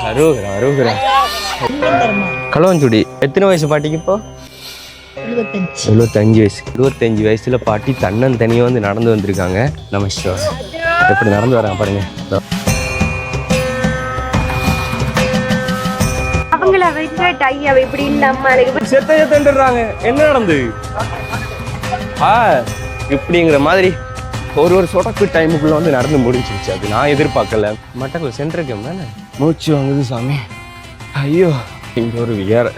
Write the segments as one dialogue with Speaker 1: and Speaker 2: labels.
Speaker 1: அருகுறா அருகுறா. களவஞ்சுடி. எத்தனை வயசு பாட்டிக்கு இப்போ? 75 வயசு. 25 வயசுல பாட்டி தன்னன் தனியாக வந்து நடந்து வந்திருக்காங்க. நமஸ்கார். எப்படி நடந்து வராங்க பாருங்க. என்ன நடந்து இப்படிங்கிற மாதிரி ஒரு சொடக்கு டைமுக்குள்ள வந்து நடந்து முடிஞ்சிருச்சு. அது நான் எதிர்பார்க்கல. மட்டக்குள்ள சென்ட்ருக்கு தானே மூச்சு வாங்குது சாமி. ஐயோ, இங்க ஒரு வேற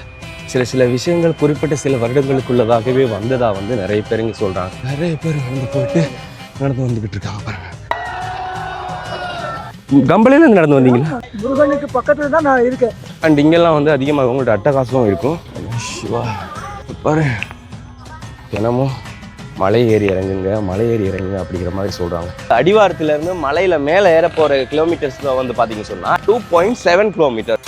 Speaker 1: சில விஷயங்கள் குறிப்பிட்ட சில வருடங்களுக்குள்ளதாகவே வந்ததா வந்து நிறைய பேருங்க சொல்றாங்க. நிறைய பேர் நடந்து போயிட்டு நடந்து வந்துகிட்டு இருக்காங்க பாருங்க. கம்பளையில இருந்து நடந்து வந்தீங்களா?
Speaker 2: முருகனுக்கு பக்கத்துல தான் நான் இருக்கேன்.
Speaker 1: அண்ட் இங்கெல்லாம் வந்து அதிகமாக உங்களோட அட்டகாசமும் இருக்கும். பாரு, தினமும் மலை ஏறி இறங்குங்க அப்படிங்கிற மாதிரி சொல்றாங்க. அடிவாரத்துல இருந்து மலையில மேல ஏற போற கிலோமீட்டர்ஸ் வந்து பாத்தீங்க சொன்னா 2.7 kilometre.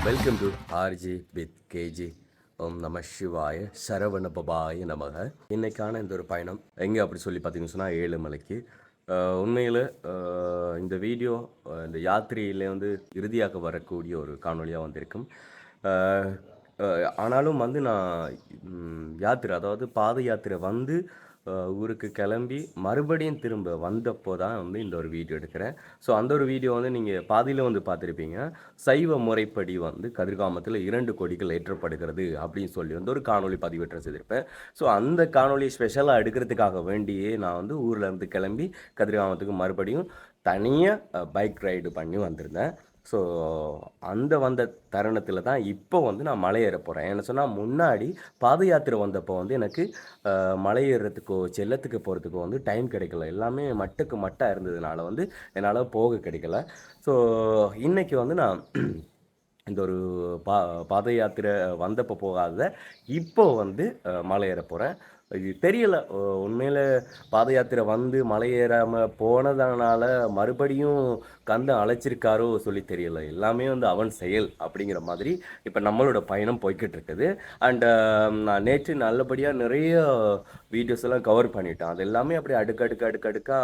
Speaker 1: Welcome to RG with KG. ஓம் நம சிவாய சரவண பபாய நமக. இன்னைக்கான இந்த ஒரு பயணம் எங்கே அப்படி சொல்லி பார்த்தீங்கன்னு சொன்னால் ஏழுமலைக்கு. உண்மையில் இந்த வீடியோ இந்த யாத்திரையிலே வந்து இறுதியாக வரக்கூடிய ஒரு காணொலியாக வந்திருக்கும். ஆனாலும் வந்து நான் யாத்திரை, அதாவது பாத யாத்திரை வந்து ஊருக்கு கிளம்பி மறுபடியும் திரும்ப வந்தப்போ தான் வந்து இந்த ஒரு வீடியோ எடுக்கிறேன். ஸோ அந்த ஒரு வீடியோ வந்து நீங்கள் பாதியில் வந்து பார்த்துருப்பீங்க. சைவ முறைப்படி வந்து கதிர்காமத்தில் 2 கொடிகள் ஏற்றப்படுகிறது அப்படின்னு சொல்லி வந்து ஒரு காணொலி பதிவேற்றம் செய்திருப்பேன். ஸோ அந்த காணொலி ஸ்பெஷலாக எடுக்கிறதுக்காக வேண்டியே நான் வந்து ஊரில் இருந்து கிளம்பி கதிர்காமத்துக்கு மறுபடியும் தனியாக பைக் ரைடு பண்ணி வந்திருந்தேன். ஸோ அந்த வந்த தருணத்தில் தான் இப்போ வந்து நான் மலை ஏற போகிறேன். என்ன சொன்னால், முன்னாடி பாத யாத்திரை வந்தப்போ வந்து எனக்கு மலை ஏறுறதுக்கோ செல்லத்துக்கு போகிறதுக்கோ வந்து டைம் கிடைக்கல. எல்லாமே மட்டுக்கு மட்டாக இருந்ததுனால வந்து என்னால் போக கிடைக்கல. ஸோ இன்றைக்கி வந்து நான் இந்த ஒரு பாத யாத்திரை வந்தப்போ போகாத இப்போ வந்து மலை ஏற போகிறேன். இது தெரியலை, உண்மையில் பாத யாத்திரை வந்து மலை ஏறாமல் போனதுனால மறுபடியும் கந்தன் அழைச்சிருக்காரோ சொல்லி தெரியலை. எல்லாமே வந்து அவன் செயல் அப்படிங்கிற மாதிரி இப்போ நம்மளோட பயணம் போய்கிட்டு இருக்குது. அண்டு நான் நேற்று நல்லபடியாக நிறைய வீடியோஸ் எல்லாம் கவர் பண்ணிட்டேன். அது எல்லாமே அப்படி அடுக்கடுக்காக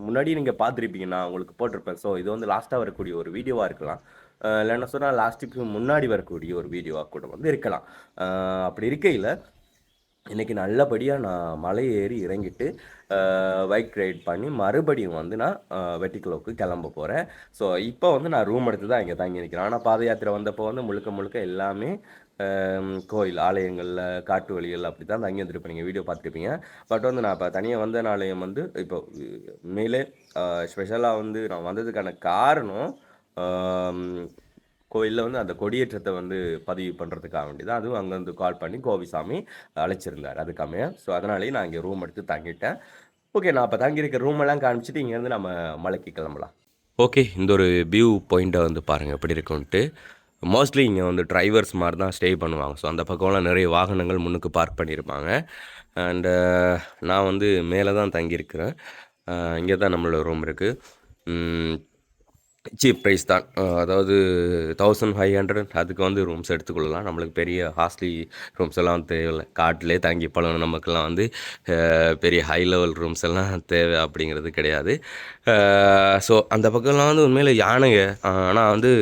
Speaker 1: முன்னாடி நீங்கள் பார்த்துருப்பீங்க, நான் உங்களுக்கு போட்டிருப்பேன். ஸோ இது வந்து லாஸ்ட்டாக வரக்கூடிய ஒரு வீடியோவாக இருக்கலாம், இல்லைன்னா சொன்னால் லாஸ்ட்டுக்கு முன்னாடி வரக்கூடிய ஒரு வீடியோவாக கூட வந்து இருக்கலாம். அப்படி இருக்கையில் இன்றைக்கி நல்லபடியாக நான் மலை ஏறி இறங்கிட்டு பைக் ரைட் பண்ணி மறுபடியும் வந்து நான் வெட்டிக்குளோவுக்கு கிளம்ப போகிறேன். ஸோ இப்போ வந்து நான் ரூம் எடுத்து தான் இங்கே தங்கி நிற்கிறேன். ஆனால் பாத யாத்திரை வந்தப்போ வந்து முழுக்க எல்லாமே கோயில் ஆலயங்களில் காட்டு வழிகள் அப்படி தான் தங்கி வந்துருப்பேன். நீங்கள் வீடியோ பார்த்துருப்பீங்க. பட் வந்து நான் இப்போ தனியாக வந்தனாலயம் வந்து இப்போ உண்மையிலே ஸ்பெஷலாக வந்து நான் வந்ததுக்கான காரணம் கோயிலில் வந்து அந்த கொடியேற்றத்தை வந்து பதிவு பண்ணுறதுக்காக வேண்டி தான். அதுவும் அங்கேருந்து கால் பண்ணி கோவிசாமி அழைச்சிருந்தார் அதுக்காமே. ஸோ அதனாலேயே நான் இங்கே ரூம் எடுத்து தங்கிட்டேன். ஓகே, நான் இப்போ தங்கியிருக்க ரூமெல்லாம் காமிச்சிட்டு இங்கேருந்து நம்ம மலைக்கு கிளம்பலாம். ஓகே, இந்த ஒரு வியூ பாயிண்ட்டை வந்து பாருங்கள் எப்படி இருக்குன்ட்டு. மோஸ்ட்லி இங்கே வந்து டிரைவர்ஸ் மாதிரி தான் ஸ்டே பண்ணுவாங்க. ஸோ அந்த பக்கம்லாம் நிறைய வாகனங்கள் முன்னுக்கு பார்க் பண்ணியிருப்பாங்க. அண்டு நான் வந்து மேலே தான் தங்கியிருக்கிறேன். இங்கே தான் நம்மளோட ரூம் இருக்குது. சீப் ப்ரைஸ் தான், அதாவது 1500 அதுக்கு வந்து ரூம்ஸ் எடுத்துக்கொள்ளலாம். நம்மளுக்கு பெரிய ஹாஸ்ட்லி ரூம்ஸ் எல்லாம் தேவையில்லை. காட்டிலே தங்கி பழகணும் நமக்கெல்லாம் வந்து பெரிய ஹை லெவல் ரூம்ஸ் எல்லாம் தேவை அப்படிங்கிறது கிடையாது. ஸோ அந்த பக்கம்லாம் வந்து உண்மையில் யானைங்க, ஆனால் வந்து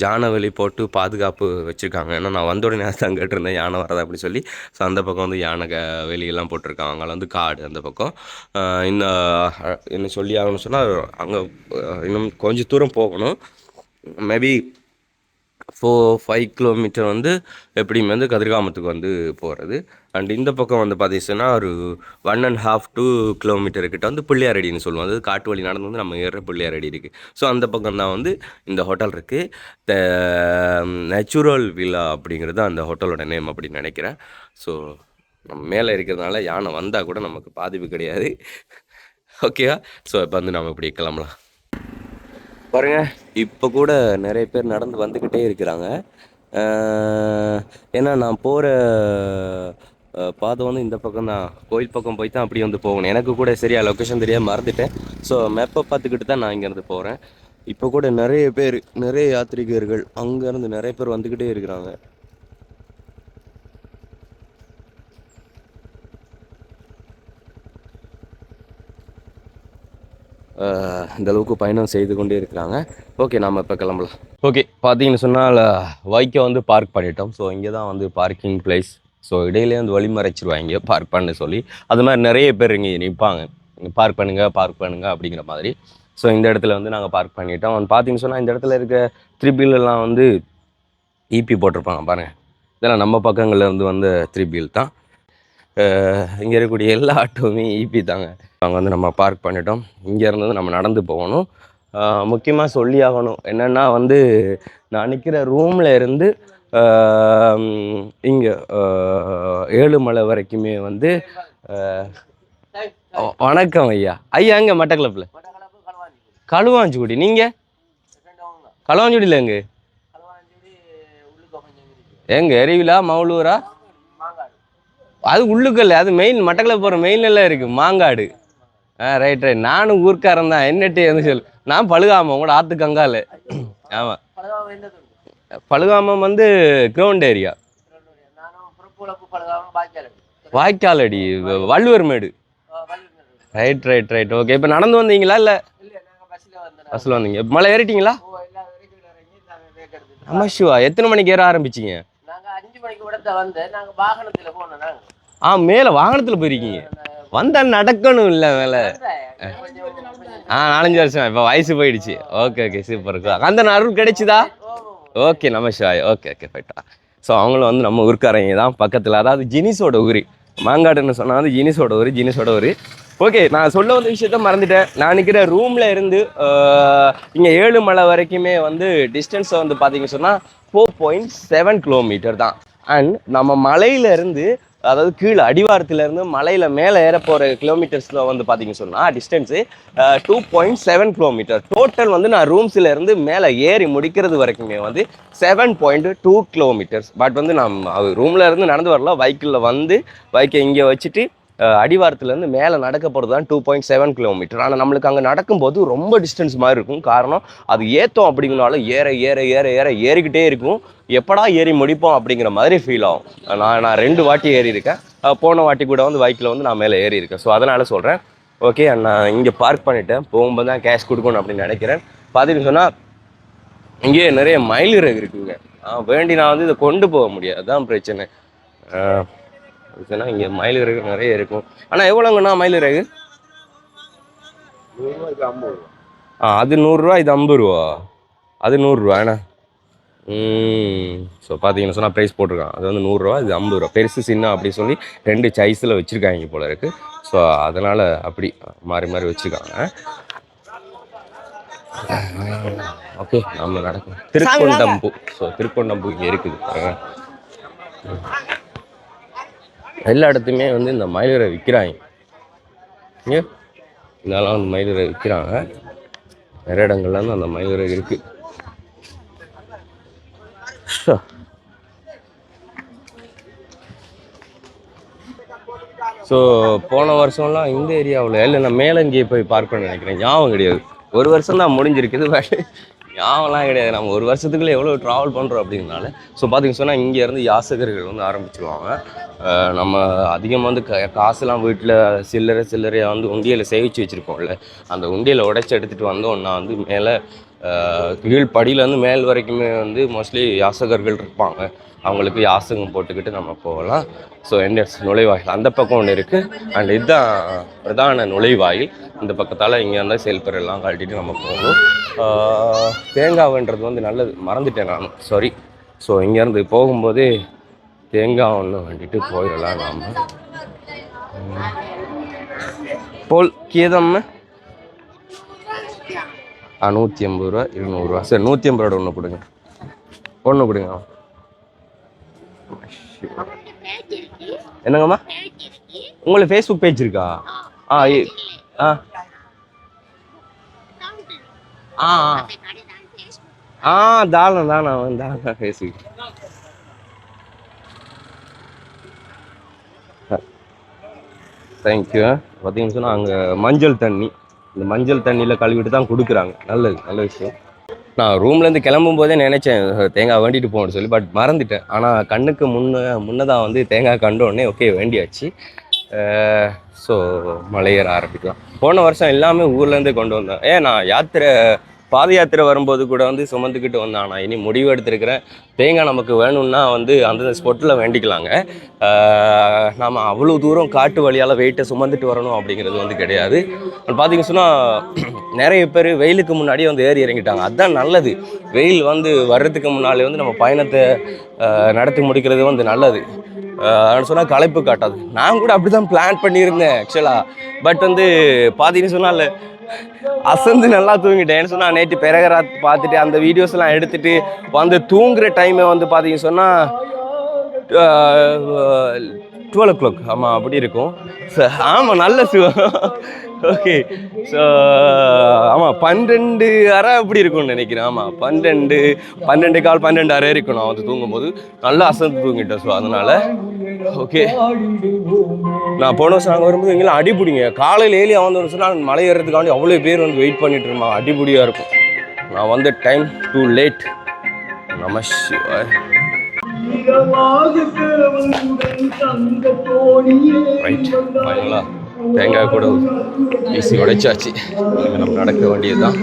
Speaker 1: யானை வெளி போட்டு பாதுகாப்பு வச்சுருக்காங்க. ஏன்னா நான் வந்த உடனே தான் கேட்டிருந்தேன் யானை வராது அப்படின்னு சொல்லி. ஸோ அந்த பக்கம் வந்து யானை வெளியெல்லாம் போட்டிருக்காங்க. அங்கே வந்து காடு அந்த பக்கம். இன்னும் என்ன சொல்லி ஆகணும்னு சொன்னால், அங்கே இன்னும் கொஞ்சம் தூரம் போகணும். மேபி 4-5 கிலோமீட்டர் வந்து எப்படியுமே வந்து கதிர்காமத்துக்கு வந்து போகிறது. அண்ட் இந்த பக்கம் வந்து பார்த்தீங்கன்னா ஒரு 1.5-2 கிலோமீட்டர் கிட்ட வந்து பிள்ளையாரடின்னு சொல்லுவோம். அது காட்டு வழி நடந்து வந்து நம்ம ஏற பிள்ளையாரடி இருக்குது. ஸோ அந்த பக்கம் தான் வந்து இந்த ஹோட்டல் இருக்குது. த நேச்சுரல் வில்லா அப்படிங்கிறது அந்த ஹோட்டலோட நேம் அப்படின்னு நினைக்கிறேன். ஸோ நம்ம மேலே இருக்கிறதுனால யானை வந்தால் கூட நமக்கு பாதிப்பு கிடையாது. ஓகேவா? ஸோ இப்போ வந்து நம்ம இப்படி கிளம்பலாம். பாருங்கள், இப்போ கூட நிறைய பேர் நடந்து வந்துக்கிட்டே இருக்கிறாங்க. ஏன்னா நான் போகிற பாதை வந்து இந்த பக்கம் தான், கோயில் பக்கம் போய் தான் அப்படி வந்து போகணும். எனக்கு கூட சரியாக லொக்கேஷன் தெரியாமல் மறந்துட்டேன். ஸோ மேப்பை பார்த்துக்கிட்டு தான் நான் இங்கேருந்து போகிறேன். இப்போ கூட நிறைய யாத்ரீகர்கள் அங்கேருந்து நிறைய பேர் வந்துக்கிட்டே இருக்கிறாங்க. இந்த அளவுக்கு பயணம் செய்து கொண்டே இருக்கிறாங்க. ஓகே, நாம் இப்போ கிளம்பலாம். ஓகே, பார்த்தீங்கன்னு சொன்னால் வைக்கை வந்து பார்க் பண்ணிட்டோம். ஸோ இங்கே தான் வந்து பார்க்கிங் பிளேஸ். ஸோ இடையிலே வந்து வழிமறைச்சிருவாங்க பார்க் பண்ண சொல்லி. அது மாதிரி நிறைய பேர் இங்கே நிற்பாங்க, பார்க் பண்ணுங்க அப்படிங்கிற மாதிரி. ஸோ இந்த இடத்துல வந்து நாங்கள் பார்க் பண்ணிட்டோம். பார்த்தீங்கன்னு சொன்னால் இந்த இடத்துல இருக்க த்ரிபிலெல்லாம் வந்து இபி போட்டிருப்பாங்க பாருங்கள். இதெல்லாம் நம்ம பக்கங்களில் இருந்து வந்த த்ரிபில் தான். இங்கே இருக்கக்கூடிய எல்லா ஆட்டோவுமே இபி தாங்க. அங்கே வந்து நம்ம பார்க் பண்ணிட்டோம். இங்கேருந்து நம்ம நடந்து போகணும். முக்கியமாக சொல்லி ஆகணும் என்னென்னா வந்து நான் நிற்கிற ரூமில் இருந்து இங்கே ஏழுமலை வரைக்குமே வந்து வணக்கம் ஐயா. ஐயா எங்கே மட்டக்களப்பில்? களுவாஞ்சிக்குடி. நீங்கள் களுவாஞ்சிக்குடியில் எங்கே எரிவிலா மவுளூரா? அது உள்ளுக்கல்ல, அது மெயின் மட்டக்களப்பு போகிற மெயின்லாம் இருக்குது மாங்காடு. ரைட். நானும் ஊர்க்காரன் தான். என்னட்டு வந்து சொல்லு, நான் பழுகாமம் உங்களோட ஆற்றுக்கு அங்கால. ஆமாம், பழுகாமம் வந்து கிரவுண்ட் ஏரியா. வாய்க்காலடி வள்ளுவர் மேடு. ரைட். ஓகே, இப்போ நடந்து வந்தீங்களா இல்லை பஸ்ஸில் வந்தீங்க? மலை ஏறிட்டீங்களா? ஆமாம் ஷுவா. எத்தனை மணிக்கு ஏற ஆரம்பிச்சிங்க? மேலே வாகனத்தில் போயிருக்கீங்க. வந்தால் நடக்கணும் இல்லை மேலே? 4-5 வருஷம். இப்போ வயசு போயிடுச்சு. Okay super. அந்த அருள் கிடைச்சிதா? ஓகே நமசிவாய். ஓகே போயிட்டா. ஸோ அவங்களும் வந்து நம்ம ஊருக்காரங்க தான் பக்கத்தில். அதாவது ஜினிஸோட ஊர் மாங்காடுன்னு சொன்னால் வந்து ஜினிஸோட ஊர். ஓகே, நான் சொல்ல வந்த விஷயத்த மறந்துட்டேன். நான் நிற்கிற ரூமில் இருந்து இங்கே ஏழுமலை வரைக்குமே வந்து டிஸ்டன்ஸை வந்து பார்த்தீங்கன்னு சொன்னால் 4.7 கிலோமீட்டர் தான். அண்ட் நம்ம மலையிலேருந்து, அதாவது கீழே அடிவாரத்துலேருந்து மலையில் மேலே ஏற போகிற கிலோமீட்டர்ஸில் வந்து பார்த்தீங்கன்னு சொன்னால் டிஸ்டன்ஸு 2.7 கிலோமீட்டர். டோட்டல் வந்து நான் ரூம்ஸ்லேருந்து மேலே ஏறி முடிக்கிறது வரைக்குமே வந்து 7.2 கிலோமீட்டர்ஸ். பட் வந்து நான் ரூமில் இருந்து நடந்து வரல, வைக்கிளில் வந்து வைக்கை இங்கே வச்சுட்டு அடிவாரத்துலேருந்து மேலே நடக்க போகிறது தான் 2.7 கிலோமீட்டர். ஆனால் நம்மளுக்கு அங்கே நடக்கும்போது ரொம்ப டிஸ்டன்ஸ் மாதிரி இருக்கும். காரணம் அது ஏற்றோம் அப்படிங்கனால ஏறிக்கிட்டே இருக்கும். எப்படா ஏறி முடிப்போம் அப்படிங்கிற மாதிரி ஃபீல் ஆகும். நான் 2 வாட்டி ஏறி இருக்கேன். போன வாட்டி கூட வந்து பைக்கில் வந்து நான் மேலே ஏறி இருக்கேன். ஸோ அதனால் சொல்கிறேன். ஓகே, நான் இங்கே பார்க் பண்ணிவிட்டேன். போகும்போது தான் கேஷ் கொடுக்கணும் அப்படின்னு நினைக்கிறேன். பார்த்தீங்கன்னு சொன்னால் இங்கே நிறைய மயிலிறகு இருக்குங்க. வேண்டி நான் வந்து இதை கொண்டு போக முடியாது, அதுதான் பிரச்சனை. இங்கே மயிலிறகு நிறைய இருக்கும். ஆனால் எவ்வளோங்கண்ணா மயிலிறகு? அது 100 ரூபா, இது 50 ரூபா. அது 100 ரூபா ஏன்னா. ஸோ பார்த்தீங்கன்னு சொன்னால் ப்ரைஸ் போட்டிருக்கான். அது வந்து 100 ரூபா, இது 50 ரூபா. பெருசு சின்ன அப்படி சொல்லி 2 சைஸில் வச்சுருக்காங்க போல இருக்குது. ஸோ அதனால் அப்படி மாறி வச்சுருக்காங்க. ஓகே, நம்ம நடக்கும் திருக்கொண்டம்பு. ஸோ திருக்கொண்டம்பு இங்கே இருக்குது. எல்லா இடத்துலையுமே வந்து இந்த மயிலிறகு விற்கிறாங்க. இங்கே இதெல்லாம் வந்து மயிலிறகு விற்கிறாங்க. நிறைய இடங்கள்ல வந்து அந்த மயிலிறகு இருக்குது. ஸோ போன வருஷம்லாம் இந்த ஏரியாவில் இல்லை, நான் மேலங்கேயே போய் பார்க் பண்ண நினைக்கிறேன். ஞாபகம் கிடையாது. 1 வருஷம் தான் முடிஞ்சிருக்குது. பட் ஞாபகம்லாம் கிடையாது. நம்ம 1 வருஷத்துக்குள்ளே எவ்வளோ ட்ராவல் பண்ணுறோம் அப்படிங்கனால. ஸோ பார்த்தீங்கன்னு சொன்னால் இங்கேருந்து யாசகர்கள் வந்து ஆரம்பிச்சிருவாங்க. நம்ம அதிகமாக வந்து காசுலாம் வீட்டில் சில்லறையாக வந்து உண்டியலை சேவிச்சு வச்சுருக்கோம்ல, அந்த உண்டியலை உடைச்சி எடுத்துகிட்டு வந்தோம்னா வந்து மேலே கீழ் படியிலேருந்து மேல் வரைக்குமே வந்து மோஸ்ட்லி யாசகர்கள் இருப்பாங்க. அவங்களுக்கு யாசகம் போட்டுக்கிட்டு நம்ம போகலாம். ஸோ என்ட்ரன்ஸ் நுழைவாயில் அந்த பக்கம் ஒன்று இருக்குது. அண்ட் இதுதான் பிரதான நுழைவாயில். இந்த பக்கத்தால் இங்கே இருந்தால் செல்பரெல்லாம் கழட்டிட்டு நம்ம போகணும். தேங்காய்ன்றது வந்து நல்லது, மறந்துட்டேன் நான், சாரி. ஸோ இங்கேருந்து போகும்போதே தேங்காய் ஒன்று வண்டிட்டு போயிடலாம் நாம். போல் கீதம் 150 ரூபா, 200 ரூபா. சரி, 150 ரூபா ஒன்று கொடுங்க. என்னங்கம்மா, உங்களுக்கு ஃபேஸ்புக் பேஜ் இருக்கா? தானா ஃபேஸ்புக். தேங்க்யூ. பார்த்தீங்கன்னு சொன்னால் அங்கே மஞ்சள் தண்ணி, இந்த மஞ்சள் தண்ணியில் கழுவிட்டு தான் கொடுக்குறாங்க. நல்ல விஷயம். நான் ரூம்லேருந்து கிளம்பும் போதே நினச்சேன் தேங்காய் வேண்டிட்டு போகணும்னு சொல்லி, பட் மறந்துட்டேன். ஆனால் கண்ணுக்கு முன்னதான் வந்து தேங்காய் கண்டோடனே ஓகே வேண்டியாச்சு. ஸோ மலையேற ஆரம்பிக்கலாம். போன வருஷம் எல்லாமே ஊர்லேருந்தே கொண்டு வந்தேன். நான் யாத்திரை பாத யாத்திரை வரும்போது கூட வந்து சுமந்துக்கிட்டு வந்தேன். நான் இனி முடிவு எடுத்திருக்கிறேன், தேங்காய் நமக்கு வேணும்னா வந்து அந்தந்த ஸ்பாட்டில் வேண்டிக்கலாங்க. நாம் அவ்வளோ தூரம் காட்டு வழியால் வெயிட்டை சுமந்துட்டு வரணும் அப்படிங்கிறது வந்து கிடையாது. பார்த்தீங்க சொன்னால் நிறைய பேர் வெயிலுக்கு முன்னாடியே வந்து ஏறி இறங்கிட்டாங்க. அதுதான் நல்லது. வெயில் வந்து வர்றதுக்கு முன்னாலே வந்து நம்ம பயணத்தை நடத்தி முடிக்கிறது வந்து நல்லது. சொன்னால் களைப்பு காட்டாது. நான் கூட அப்படி தான் பிளான் பண்ணியிருந்தேன் ஆக்சுவலாக. பட் வந்து பார்த்தீங்கன்னு சொன்னால் அசந்து நல்லா தூங்கிட்டேன். ஏன்னு சொன்னால் நேற்று பெரகராத் பார்த்துட்டு அந்த வீடியோஸ்லாம் எடுத்துகிட்டு வந்து தூங்குகிற டைமை வந்து பார்த்தீங்க சொன்னால் 12 o'clock. ஆமாம் அப்படி இருக்கும். ஆமாம் நல்ல ஓகே. ஸோ ஆமாம் 12 அரை அப்படி இருக்கும்னு நினைக்கிறேன். ஆமாம் 12 12 கால் 12 அரை இருக்கும் நான் வந்து தூங்கும்போது. நல்லா அசந்து தூங்கிட்டேன். ஸோ அதனால் ஓகே. நான் போன வருஷம் நாங்கள் வரும்போது எங்கெல்லாம் அடிப்பிடிங்க. காலையில் ஏழி வந்து சொன்னால் மலை ஏறதுக்காண்டி அவ்வளோ பேர் வந்து வெயிட் பண்ணிட்டு இருந்தாங்க. அடிப்படியாக இருக்கும். நான் வந்து டைம் டூ லேட். நமஸ்கார். ரைட் ஃபைனலா தேங்காய் கூட வீசி உடைச்சாச்சு. நம்ம நடக்க வேண்டியதுதான்.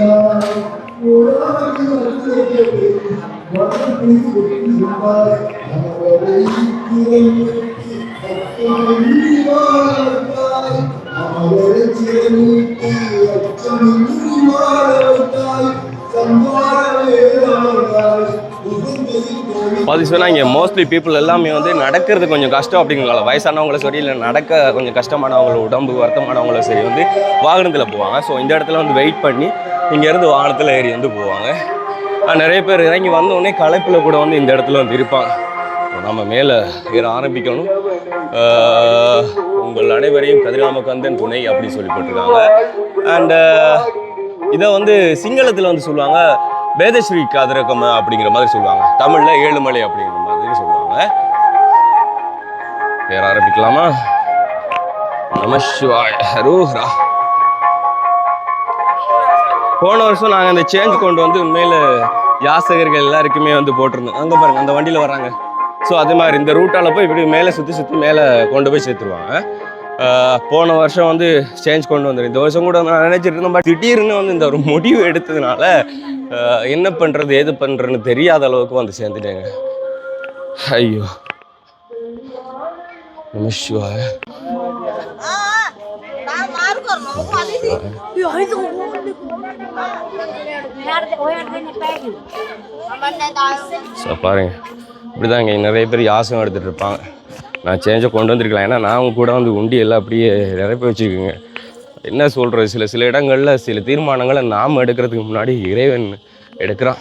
Speaker 1: பார்த்தீங்கன்னா இங்கே மோஸ்ட்லி பீப்புள் எல்லாமே வந்து நடக்கிறது கொஞ்சம் கஷ்டம் அப்படிங்கிறதால வயசானவங்களும் சரி, இல்லை நடக்க கொஞ்சம் கஷ்டமானவங்கள உடம்பு வருத்தமானவங்களும் சரி வந்து வாகனத்தில் போவாங்க. ஸோ இந்த இடத்துல வந்து வெயிட் பண்ணி இங்கேருந்து வாகனத்தில் ஏறி வந்து போவாங்க. நிறைய பேர் இறங்கி வந்தோடனே களைப்பில் கூட வந்து இந்த இடத்துல வந்து இருப்பாங்க. நம்ம மேலே ஏற ஆரம்பிக்கணும். உங்கள் அனைவரையும் கதிராமகந்தன் துணை அப்படின்னு சொல்லி போட்டிருக்காங்க. அண்ட் இதை வந்து சிங்களத்தில் வந்து சொல்லுவாங்க பேதஸ்ரீ கதிரகம் அப்படிங்கிற மாதிரி சொல்லுவாங்க. தமிழில் ஏழுமலை அப்படிங்கிற மாதிரி சொல்லுவாங்க. ஏற ஆரம்பிக்கலாமா? நமசிவாய ஹரோஹரா. போன வருஷம் நாங்கள் அந்த சேஞ்ச் கொண்டு வந்து உண்மையில் யாசகர்கள் எல்லாருக்குமே வந்து போட்டிருந்தோம். அங்கே பாருங்கள் அந்த வண்டியில் வராங்க. ஸோ அதே மாதிரி இந்த ரூட்டால் போய் இப்படி மேலே சுற்றி மேலே கொண்டு போய் சேர்த்துருவாங்க. போன வருஷம் வந்து சேஞ்ச் கொண்டு வந்துடும். இந்த வருஷம் கூட நான் நினச்சிட்டு இருந்தேன். பட் திடீர்னு வந்து இந்த ஒரு முடிவு எடுத்ததுனால என்ன பண்ணுறது ஏது பண்ணுறதுன்னு தெரியாத அளவுக்கு வந்து சேர்ந்துட்டேங்க. ஐயோ நமசிவாய. பாருங்க இப்படிதான் இங்கே நிறைய பேர் யாசம் எடுத்துகிட்டு இருப்பாங்க. நான் சேஞ்சை கொண்டு வந்திருக்கலாம். ஏன்னா நான் கூட வந்து உண்டி எல்லாம் அப்படியே நிரப்பி வச்சுருக்குங்க. என்ன சொல்கிறது, சில இடங்களில் சில தீர்மானங்களை நாம் எடுக்கிறதுக்கு முன்னாடி இறைவன் எடுக்கிறான்.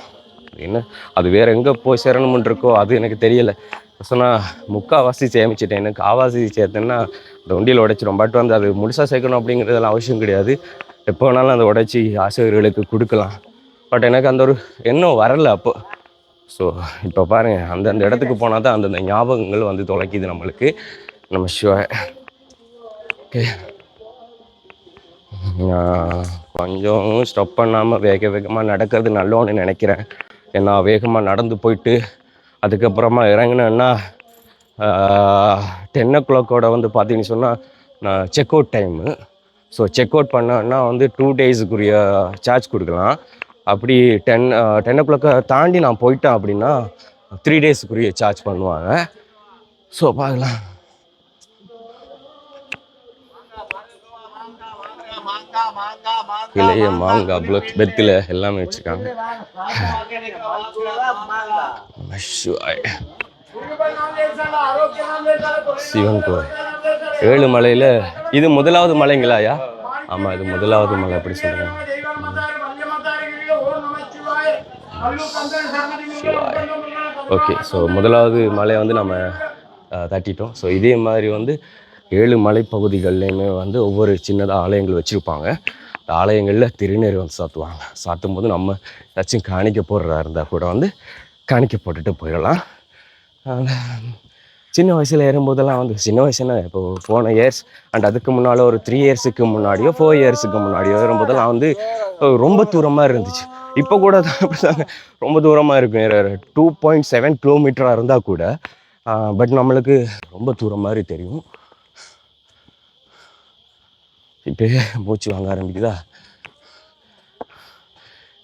Speaker 1: என்ன அது வேறு எங்கே போய் சேரணும்னு இருக்கோ அது எனக்கு தெரியலை. சொன்னால் முக்கால்வாசி சேமிச்சிட்டேன். எனக்கு காவாசி சேர்த்தேன்னா அந்த உண்டியில் உடைச்சிடும். பட் வந்து அது முழுசாக சேர்க்கணும் அப்படிங்கிறதெல்லாம் அவசியம் கிடையாது. எப்போ வேணாலும் அதை உடைச்சி ஆசிரியர்களுக்கு கொடுக்கலாம். பட் எனக்கு அந்த ஒரு எண்ணம் வரலை அப்போ. ஸோ இப்போ பாருங்கள் அந்தந்த இடத்துக்கு போனால் தான் அந்தந்த ஞாபகங்கள் வந்து தொலைக்குது நம்மளுக்கு. நம்ம ஷுவர். ஓகே கொஞ்சம் ஸ்டாப் பண்ணாமல் வேகமாக நடக்கிறது நல்லோன்னு நினைக்கிறேன். ஏன்னா வேகமாக நடந்து போயிட்டு அதுக்கப்புறமா இறங்கினேன்னா 10 o'clock வந்து பார்த்தீங்கன்னு சொன்னால் நான் check out time. So check out பண்ணேன்னா வந்து 2 daysக்குரிய சார்ஜ் கொடுக்கலாம். அப்படி 10 o'clock தாண்டி நான் போயிட்டேன் அப்படின்னா 3 daysக்குரிய சார்ஜ் பண்ணுவாங்க. ஸோ பார்க்கலாம். இல்லையே மாங்காய் பெத்தில் எல்லாமே வச்சுருக்காங்க. சிவன் கோவில் ஏழுமலையில் இது முதலாவது மலைங்களாயா? ஆமாம் இது முதலாவது மலை. அப்படி சொல்கிறாங்க. ஓகே ஸோ முதலாவது மலையை வந்து நம்ம தட்டிட்டோம். ஸோ இதே மாதிரி வந்து 7 மலைப்பகுதிகள்லையுமே வந்து ஒவ்வொரு சின்னதாக ஆலயங்கள் வச்சுருப்பாங்க. அந்த ஆலயங்களில் திருநீர் வந்து சாத்துவாங்க. சாத்தும் போது நம்ம ஏதாச்சும் காணிக்க போடுறதா இருந்தால் கூட வந்து காணிக்க போட்டுட்டு போயிடலாம். சின்ன வயசில் ஏறும்போதெல்லாம் வந்து சின்ன வயசுனா இப்போ போன இயர்ஸ் அண்ட் அதுக்கு முன்னால் ஒரு 3 yearsக்கு முன்னாடியோ 4 yearsக்கு முன்னாடியோ ஏறும்போதெல்லாம் வந்து ரொம்ப தூரமாக இருந்துச்சு. இப்போ கூட தான் அப்படிதாங்க ரொம்ப தூரமாக இருக்கும். 2.7 kilometers இருந்தால் கூட பட் நம்மளுக்கு ரொம்ப தூரம் மாதிரி தெரியும். இப்போயே மூச்சு வாங்க ஆரம்பிக்குதா.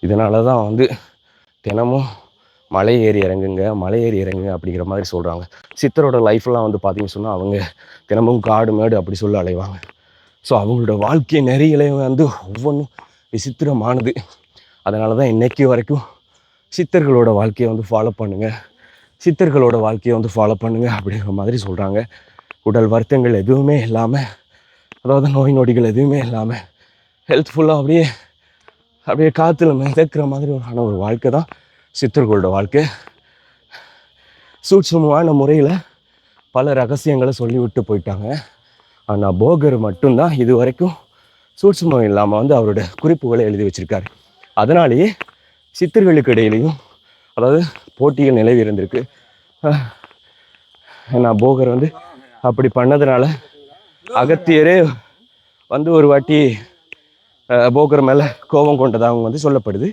Speaker 1: இதனால தான் வந்து தினமும் மலை ஏறி இறங்குங்க அப்படிங்கிற மாதிரி சொல்கிறாங்க. சித்தரோட லைஃப்லாம் வந்து பார்த்தீங்கன்னு சொன்னால் அவங்க தினமும் காடு மேடு அப்படி சொல்லி அலைவாங்க. ஸோ அவங்களோட வாழ்க்கை நெறிகளே வந்து ஒவ்வொன்றும் விசித்திரமானது. அதனால தான் இன்றைக்கி வரைக்கும் சித்தர்களோட வாழ்க்கையை வந்து ஃபாலோ பண்ணுங்கள், சித்தர்களோட வாழ்க்கையை வந்து ஃபாலோ பண்ணுங்கள் அப்படிங்கிற மாதிரி சொல்கிறாங்க. உடல் வருத்தங்கள் எதுவுமே இல்லாமல், அதாவது நோய் நொடிகள் எதுவுமே இல்லாமல் ஹெல்த்ஃபுல்லாக அப்படியே காற்றுல மிதக்கிற மாதிரி ஒரு வாழ்க்கை தான் சித்தர்களோட வாழ்க்கை. சூட்சமமான முறையில் பல ரகசியங்களை சொல்லிவிட்டு போயிட்டாங்க. ஆனால் போகர் மட்டும்தான் இது வரைக்கும் சூட்சமம் இல்லாமல் வந்து அவரோட குறிப்புகளை எழுதி வச்சுருக்காரு. அதனாலேயே சித்தர்களுக்கு இடையிலையும் அதாவது போட்டிகள் நிலவி இருந்திருக்கு. நான் போகர் வந்து அப்படி பண்ணதுனால அகத்தியரே வந்து ஒரு வாட்டி போகர் மேலே கோபம் கொண்டதாக வந்து சொல்லப்படுது.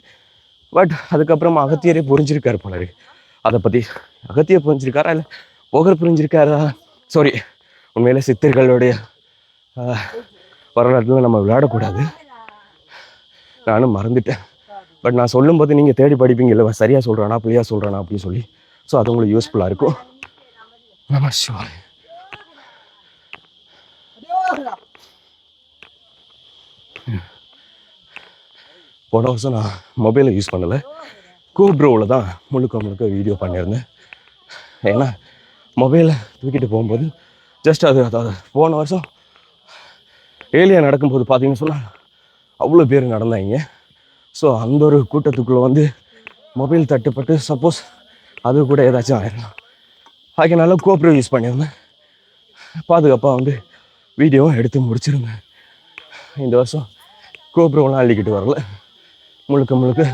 Speaker 1: பட் அதுக்கப்புறம் அகத்தியரே புரிஞ்சிருக்காரு போல இருக்கு. அதை பற்றி அகத்தியர் புரிஞ்சிருக்காரா இல்லை போகர் புரிஞ்சிருக்காரா? சாரி, உண்மையில சித்தர்களுடைய வரலாற்றில் நம்ம விளையாடக்கூடாது. நானும் மறந்துட்டேன். பட் நான் சொல்லும்போது நீங்கள் தேடி படிப்பீங்க, இல்லை சரியாக சொல்கிறானா பிள்ளையாக சொல்கிறானா அப்படின்னு சொல்லி. ஸோ அது உங்களுக்கு யூஸ்ஃபுல்லாக இருக்கும். நம சிவாய. போன வருஷம் நான் மொபைலை யூஸ் பண்ணலை, கோப்ரோவில் தான் முழுக்க வீடியோ பண்ணியிருந்தேன். ஏன்னா மொபைலை தூக்கிட்டு போகும்போது ஜஸ்ட் அதாவது போன வருஷம் ஏலியா நடக்கும்போது பார்த்தீங்கன்னு சொன்னால் அவ்வளோ பேர் நடந்தாங்க. ஸோ அந்த ஒரு கூட்டத்துக்குள்ளே வந்து மொபைல் தட்டுப்பட்டு சப்போஸ் அது கூட ஏதாச்சும் ஆயிடலாம். அதனால கோப்ரோ யூஸ் பண்ணியிருந்தேன். பாதுகாப்பாக வந்து வீடியோவும் எடுத்து முடிச்சிருந்தேன். இந்த வருஷம் கோப்ரோலாம் அள்ளிக்கிட்டு வரல, முழுக்க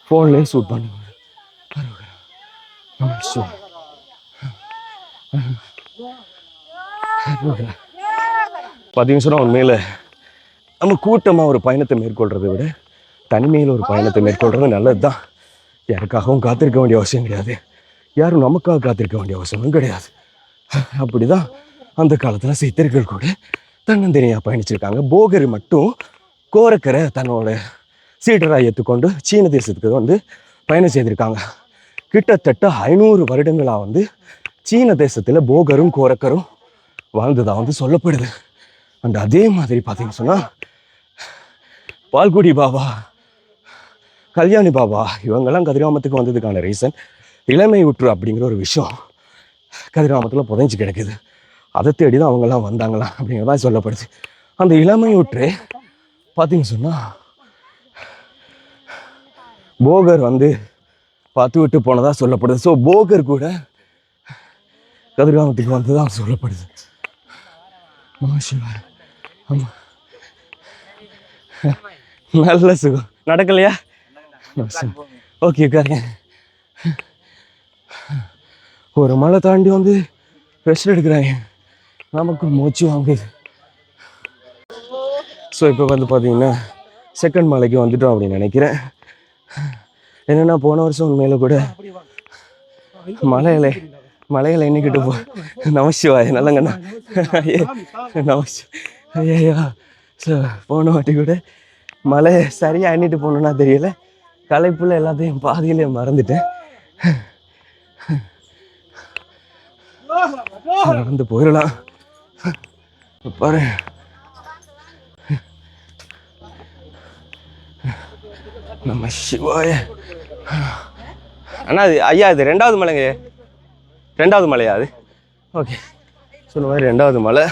Speaker 1: ஃபோன்லேயே ஷூட் பண்ணுவேன். பார்த்தீங்கன்னு சொன்னால் உண்மையில் நம்ம கூட்டமாக ஒரு பயணத்தை மேற்கொள்கிறத விட தனிமையில் ஒரு பயணத்தை மேற்கொள்கிறது நல்லது தான். யாருக்காகவும் காத்திருக்க வேண்டிய அவசியம் கிடையாது, யாரும் நமக்காக காத்திருக்க வேண்டிய அவசியமும் கிடையாது. அப்படி தான் அந்த காலத்தில் சித்தர்கள் கூட தன்னந்தனியாக பயணிச்சிருக்காங்க. போகர் மட்டும் கோரக்கரை தன்னோட சீடராக ஏற்றுக்கொண்டு சீன தேசத்துக்கு வந்து பயணம் செய்திருக்காங்க. கிட்டத்தட்ட 500 வருடங்களாக வந்து சீன தேசத்தில் போகரும் கோரக்கரும் வாழ்ந்ததாக வந்து சொல்லப்படுது. அண்ட் அதே மாதிரி பார்த்தீங்கன்னு சொன்னால் பால்குடி பாபா, கல்யாணி பாபா இவங்கெல்லாம் கதிராமத்துக்கு வந்ததுக்கான ரீசன் இளமை ஊற்று அப்படிங்கிற ஒரு விஷயம் கதிராமத்தில் புதைஞ்சு கிடக்குது. அதை தேடி தான் அவங்கெல்லாம் வந்தாங்களாம் அப்படிங்கிற மாதிரி சொல்லப்படுது. அந்த இளமை ஊற்று பார்த்தீங்கன்னு சொன்னால் போகர் வந்து பார்த்து விட்டு போனதாக சொல்லப்படுது. ஸோ போகர் கூட கதிர்காமத்துக்கு வந்து தான் சொல்லப்படுது. ஆமாம், நல்ல சுகம். நடக்கலையா? ஓகே, உட்காருங்க. ஒரு மலை தாண்டி வந்து ரெஸ்ட் எடுக்கிறாங்க, நமக்கு மூச்சு வாங்குது. ஸோ இப்போ வந்து பார்த்தீங்கன்னா செகண்ட் மலைக்கு வந்துட்டோம் அப்படின்னு நினைக்கிறேன். என்னென்னா போன வருஷம் உண்மையில கூட மலைகளை எண்ணிக்கிட்டு நமசிவாய் நல்லங்கண்ணா ஐயா. ஸோ போன வாட்டி கூட மலை சரியாக எண்ணிட்டு போகணுன்னா தெரியல, களைப்புல எல்லாத்தையும் பாதியிலே மறந்துட்டேன். நடந்து போயிடலாம் பாரு. நம்ம சிவாய அண்ணா, அது ஐயா இது 2வது மலைங்க, 2வது மலையா அது? ஓகே, சொன்ன மாதிரி 2வது மலை.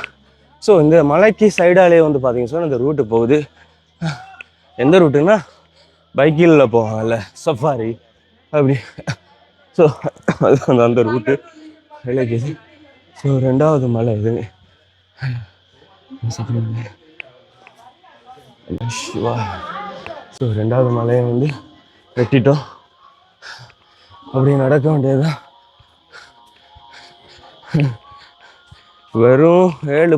Speaker 1: ஸோ இந்த மலைக்கு சைடாலே வந்து பார்த்தீங்கன்னு சொன்னால் இந்த ரூட்டு போகுது. எந்த ரூட்டுன்னா பைக்கில் போவாங்கல்ல, சஃபாரி அப்படி. ஸோ அது அந்த ரூட்டு விளைக்குது. ஸோ 2வது மலை இது. சிவா. ஸோ 2வது மலையை வந்து வெட்டிட்டோம், அப்படி நடக்க வேண்டியதுதான். வெறும் 7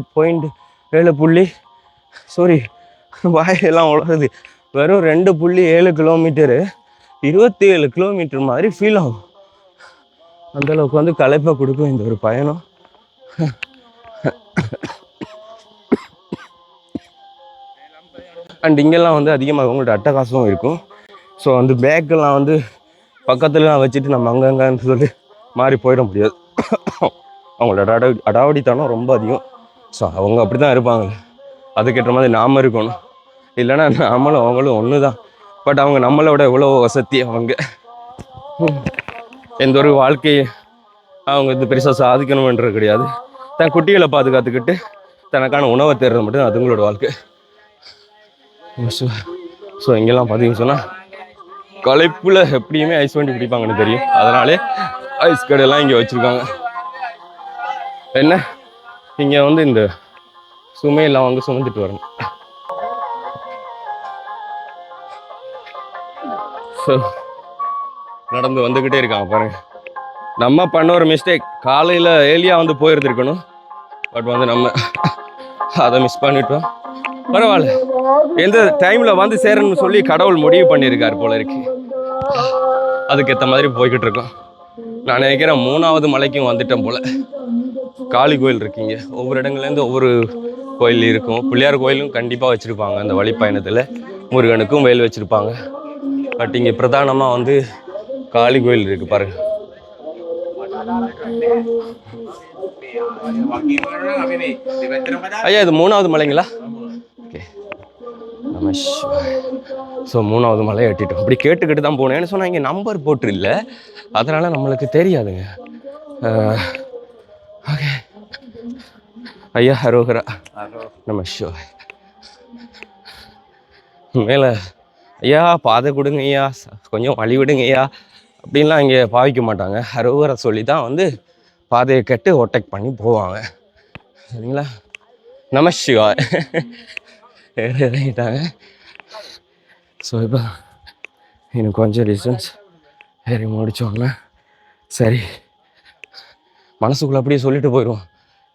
Speaker 1: வாயெல்லாம் உழருது. வெறும் 2.7 கிலோமீட்டரு 27 கிலோமீட்டர் மாதிரி ஃபீல் ஆகும். அந்தளவுக்கு வந்து களைப்பை கொடுக்கும் இந்த ஒரு பயணம். அண்ட் இங்கெல்லாம் வந்து அதிகமாக அவங்கள்ட்ட அட்டகாசம் இருக்கும். ஸோ அந்த பேக்கெல்லாம் வந்து பக்கத்துலலாம் வச்சுட்டு நம்ம அங்கங்கன்னு சொல்லி மாறி போயிட முடியாது. அவங்களோட அடாவடித்தனம் ரொம்ப அதிகம். ஸோ அவங்க அப்படி தான் இருப்பாங்க. அதுக்கேற்ற மாதிரி நாம் இருக்கணும். இல்லைன்னா நாமளும் அவங்களும் ஒன்று தான். பட் அவங்க நம்மளோட எவ்வளோ வசதி. அவங்க எந்த ஒரு வாழ்க்கையை அவங்க இது பெருசாக சாதிக்கணுன்றது கிடையாது. தன் குட்டிகளை பாதுகாத்துக்கிட்டு தனக்கான உணவை தேடுறது மட்டும் அதுங்களோட வாழ்க்கை. ஸோ இங்கெல்லாம் பார்த்தீங்கன்னு சொன்னால் களைப்பில் எப்படியுமே ஐஸ் வண்டி பிடிப்பாங்கன்னு தெரியும். அதனாலே ஐஸ் கடையெல்லாம் இங்கே வச்சுருக்காங்க. என்ன இங்கே வந்து இந்த சுமையெல்லாம் வாங்க சுமந்துட்டு வரணும். ஸோ நடந்து வந்துக்கிட்டே இருக்காங்க பாருங்க. நம்ம பண்ண ஒரு மிஸ்டேக், காலையில் ஏர்லியாக வந்து போயிருந்துருக்கணும். பட் வந்து நம்ம அதை மிஸ் பண்ணிட்டோம். பரவாயில்ல, எந்த டைமில் வந்து சேரணும்னு சொல்லி கடவுள் முடிவு பண்ணியிருக்காரு போல இருக்கு. அதுக்கேற்ற மாதிரி போய்கிட்டு இருக்கோம். நான் நினைக்கிறேன் 3வது மலைக்கும் வந்துட்டேன் போல். காளி கோயில் இருக்கீங்க, ஒவ்வொரு இடங்கள்லேருந்து ஒவ்வொரு கோயில் இருக்கும். பிள்ளையார் கோயிலும் கண்டிப்பாக வச்சுருப்பாங்க அந்த வழிப்பயணத்தில். முருகனுக்கும் வேல் வச்சுருப்பாங்க. பட் இங்கே பிரதானமாக வந்து காளி கோயில் இருக்குது பாருங்க. ஐயா இது 3வது மலைங்களா? ஓகே, ஸோ 3வது மலையை எட்டிட்டோம். அப்படி கேட்டுக்கிட்டு தான் போனேன்னு சொன்னால் இங்கே நம்பர் போட்டு இல்லை, அதனால் நம்மளுக்கு தெரியாதுங்க. ஓகே ஐயா அரோகரா நம்ம ஷோ மேலே ஐயா பாதை கொடுங்க ஐயா, கொஞ்சம் வழி விடுங்க ஐயா அப்படின்லாம் இங்கே பாவிக்க மாட்டாங்க. அரோகரா சொல்லி தான் வந்து பாதையை கட்டு ஓட்டக் பண்ணி போவாங்க. சரிங்களா? நம்ம ஷிவா இறங்கிட்டாங்க. ஸோ இப்போ இன்னும் கொஞ்சம் டிஸ்டன்ஸ் ஏறி முடிச்சோன்னா சரி, மனசுக்குள்ளே அப்படியே சொல்லிட்டு போயிடுவோம்,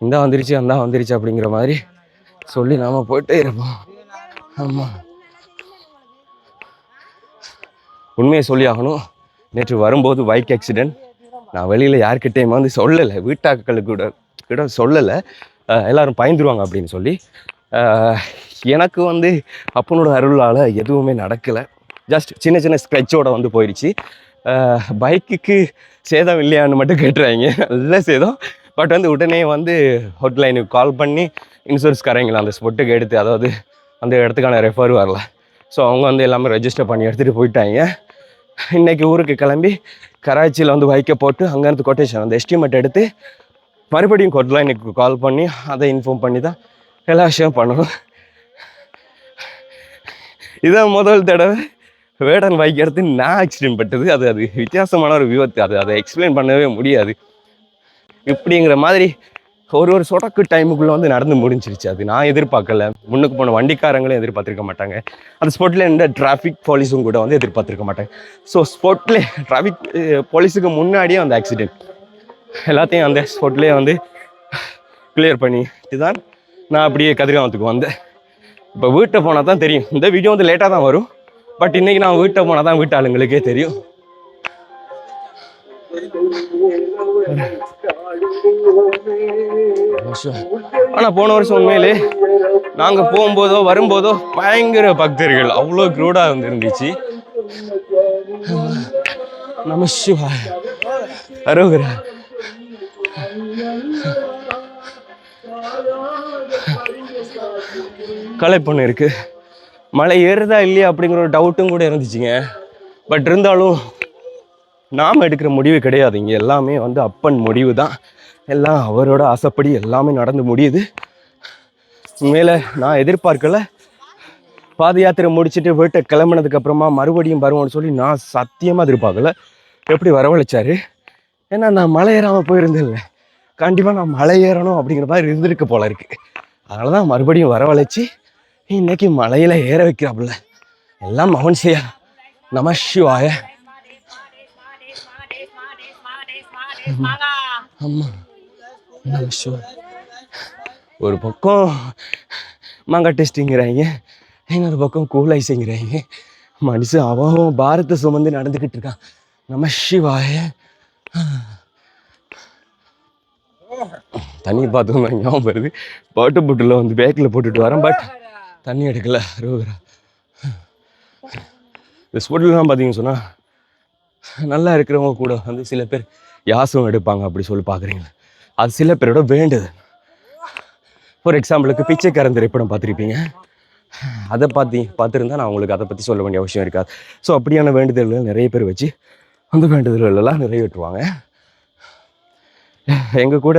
Speaker 1: இந்தா வந்துருச்சு அந்தா வந்துருச்சு அப்படிங்கிற மாதிரி சொல்லி நாம் போயிட்டே இருப்போம். ஆமாம், உண்மையை சொல்லி ஆகணும். நேற்று வரும்போது பைக் ஆக்சிடெண்ட். நான் வெளியில் யார்கிட்டையும் வந்து சொல்லலை, வீட்டாக்களுக்கு கூட சொல்லலை, எல்லோரும் பயந்துருவாங்க அப்படின்னு சொல்லி. எனக்கு வந்து அப்பனோட அருளால் எதுவுமே நடக்கலை. ஜஸ்ட் சின்ன சின்ன ஸ்க்ரெச்சோட வந்து போயிடுச்சு. பைக்குக்கு சேதம் இல்லையான்னு மட்டும் கேட்டுறாங்க, நல்ல சேதம். பட் வந்து உடனே வந்து ஹாட்லைனுக்கு கால் பண்ணி இன்சூரன்ஸ்காரங்களா அந்த ஸ்பொட்டுக்கு எடுத்து, அதாவது அந்த இடத்துக்கான ரெஃபர் வரல. ஸோ அவங்க வந்து எல்லாமே ரெஜிஸ்டர் பண்ணி எடுத்துகிட்டு போயிட்டாங்க. இன்றைக்கி ஊருக்கு கிளம்பி கராச்சியில் வந்து பைக்கை போட்டு அங்கேருந்து கொட்டேஷன் அந்த எஸ்டிமேட் எடுத்து மறுபடியும் ஹாட்லைனுக்கு கால் பண்ணி அதை இன்ஃபார்ம் பண்ணி தான் எல்லா விஷயம் பண்ணணும். இதான் முதல் தடவை வேடன் பைக் எடுத்து நான் ஆக்சிடென்ட் பட்டது. அது வித்தியாசமான ஒரு விபத்து. அதை எக்ஸ்பிளைன் பண்ணவே முடியாது. இப்படிங்கிற மாதிரி ஒரு சொடக்கு டைமுக்குள்ளே வந்து நடந்து முடிஞ்சிருச்சு. அது நான் எதிர்பார்க்கல, முன்னுக்கு போன வண்டிக்காரங்களும் எதிர்பார்த்துருக்க மாட்டாங்க, அந்த ஸ்பாட்டில் இந்த டிராஃபிக் போலீஸும் கூட வந்து எதிர்பார்த்துருக்க மாட்டாங்க. ஸோ ஸ்பாட்லே டிராஃபிக் போலீஸுக்கு முன்னாடியே அந்த ஆக்சிடெண்ட் எல்லாத்தையும் அந்த ஸ்பாட்லேயே வந்து கிளியர் பண்ணிட்டு தான் நான் அப்படியே கதிர்காமத்துக்கு வந்தேன். இப்போ வீட்டை போனால் தான் தெரியும். இந்த வீடியோ வந்து லேட்டாக தான் வரும். பட் இன்றைக்கி நான் வீட்டை போனால் தான் வீட்டு ஆளுங்களுக்கே தெரியும். ஆனால் போன வருஷம் உண்மையிலே நாங்கள் போகும்போதோ வரும்போதோ பயங்கர பக்தர்கள், அவ்வளோ க்ரௌடாக வந்து இருந்துச்சு. நம சிவாய அரோகரா. கலைப்பொண்ணு இருக்கு, மலை ஏறுதா இல்லையா அப்படிங்கிற ஒரு டவுட்டும் கூட இருந்துச்சுங்க. பட் இருந்தாலும் நாம் எடுக்கிற முடிவு கிடையாது. இங்கே எல்லாமே வந்து அப்பன் முடிவு தான். எல்லாம் அவரோட ஆசைப்படி எல்லாமே நடந்து முடியுது. உண்மையில் நான் எதிர்பார்க்கல. பாத யாத்திரை முடிச்சுட்டு வீட்டை கிளம்புனதுக்கு அப்புறமா மறுபடியும் வருவோம்னு சொல்லி நான் சத்தியமாக எதிர்பார்க்கல. எப்படி வரவழைச்சாரு. ஏன்னா நான் மலை ஏறாமல் போயிருந்தேன்ல, கண்டிப்பாக நான் மலை ஏறணும் அப்படிங்கிற மாதிரி இருந்திருக்கு போல இருக்கு. அதனால தான் மறுபடியும் வரவழைச்சி இன்னைக்கு மலையில் ஏற வைக்கிறாப்புல. எல்லாம் அவன் செய்ய. நம சிவாய. ஆமா, ஒரு பக்கம் மாங்காய் டெஸ்டிங்கிறாங்க, இன்னொரு பக்கம் கூல் ஐஸுங்கிறாங்க. மனுஷன் அவன் பாரத்தை சுமந்து நடந்துக்கிட்டு இருக்கான். நம சிவாய. தண்ணி பார்த்தோம்னா ஞாபகம் வருது. வாட்டர் பாட்டிலில் வந்து பேக்கில் போட்டுட்டு வரேன். பட் தண்ணி எடுக்கல அரோகரா. இந்த ஸ்போர்ட்லாம் பார்த்தீங்கன்னு சொன்னால் நல்லா இருக்கிறவங்க கூட வந்து சில பேர் யாசம் எடுப்பாங்க அப்படி சொல்லி பார்க்குறீங்களா, அது சில பேரோட வேண்டுது. ஃபார் எக்ஸாம்பிளுக்கு பிச்சைக்காரன் திரைப்படம் பார்த்துருப்பீங்க, அதை பார்த்துருந்தா நான் உங்களுக்கு அதை பற்றி சொல்ல வேண்டிய அவசியம் இருக்காது. ஸோ அப்படியான வேண்டுதல்கள் நிறைய பேர் வச்சு அந்த வேண்டுதல்கள் எல்லாம் நிறைவேற்றுவாங்க. எங்கள் கூட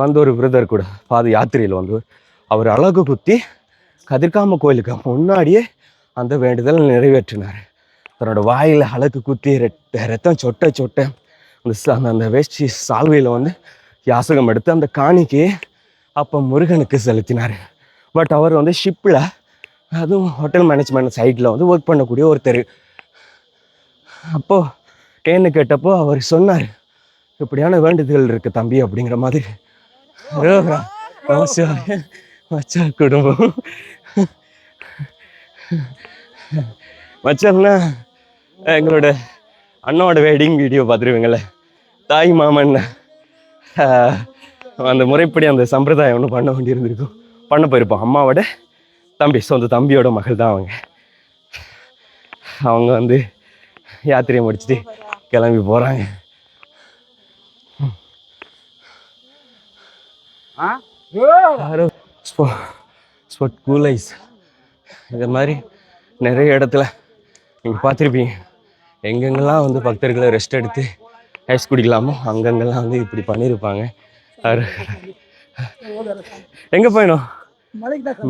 Speaker 1: வந்த ஒரு பிரதர் கூட பாத யாத்திரையில் வந்து அவர் அழகு குத்தி கதிர்காம கோயிலுக்கு முன்னாடியே அந்த வேண்டுதல் நிறைவேற்றினார். தன்னோட வாயில் அழகு குத்தி ரத்தம் சொட்ட சொட்ட அந்த வேஷ்டி சால்வையில் வந்து யாசகம் எடுத்து அந்த காணிக்கையை அப்போ முருகனுக்கு செலுத்தினார். பட் அவர் வந்து ஷிப்பில், அதுவும் ஹோட்டல் மேனேஜ்மெண்ட் சைடில் வந்து ஒர்க் பண்ணக்கூடிய ஒருத்தர். அப்போது ஏன்னு கேட்டப்போ அவர் சொன்னார், இப்படியான வேண்டுதல் இருக்குது தம்பி அப்படிங்கிற மாதிரி. மச்சா குடும்பம் மச்சான்னா எங்களோட அண்ணாவோட வெட்டிங் வீடியோ பார்த்துருவீங்களே, தாய் மாமன் அந்த முறைப்படி அந்த சம்பிரதாயம் ஒன்று பண்ண வேண்டியிருந்திருக்கும், பண்ண போயிருப்போம். அம்மாவோட தம்பி, சொந்த தம்பியோட மகள் தான் அவங்க வந்து யாத்திரையை முடிச்சுட்டு கிளம்பி போகிறாங்க. ஸ்பாட் கூலைஸ் இந்த மாதிரி நிறைய இடத்துல நீங்கள் பார்த்துருப்பீங்க. எங்கெங்கெல்லாம் வந்து பக்தர்களை ரெஸ்ட் எடுத்து ஐஸ் குடிக்கலாமோ அங்கங்கெல்லாம் வந்து இப்படி பண்ணியிருப்பாங்க. எங்கே போயணும்?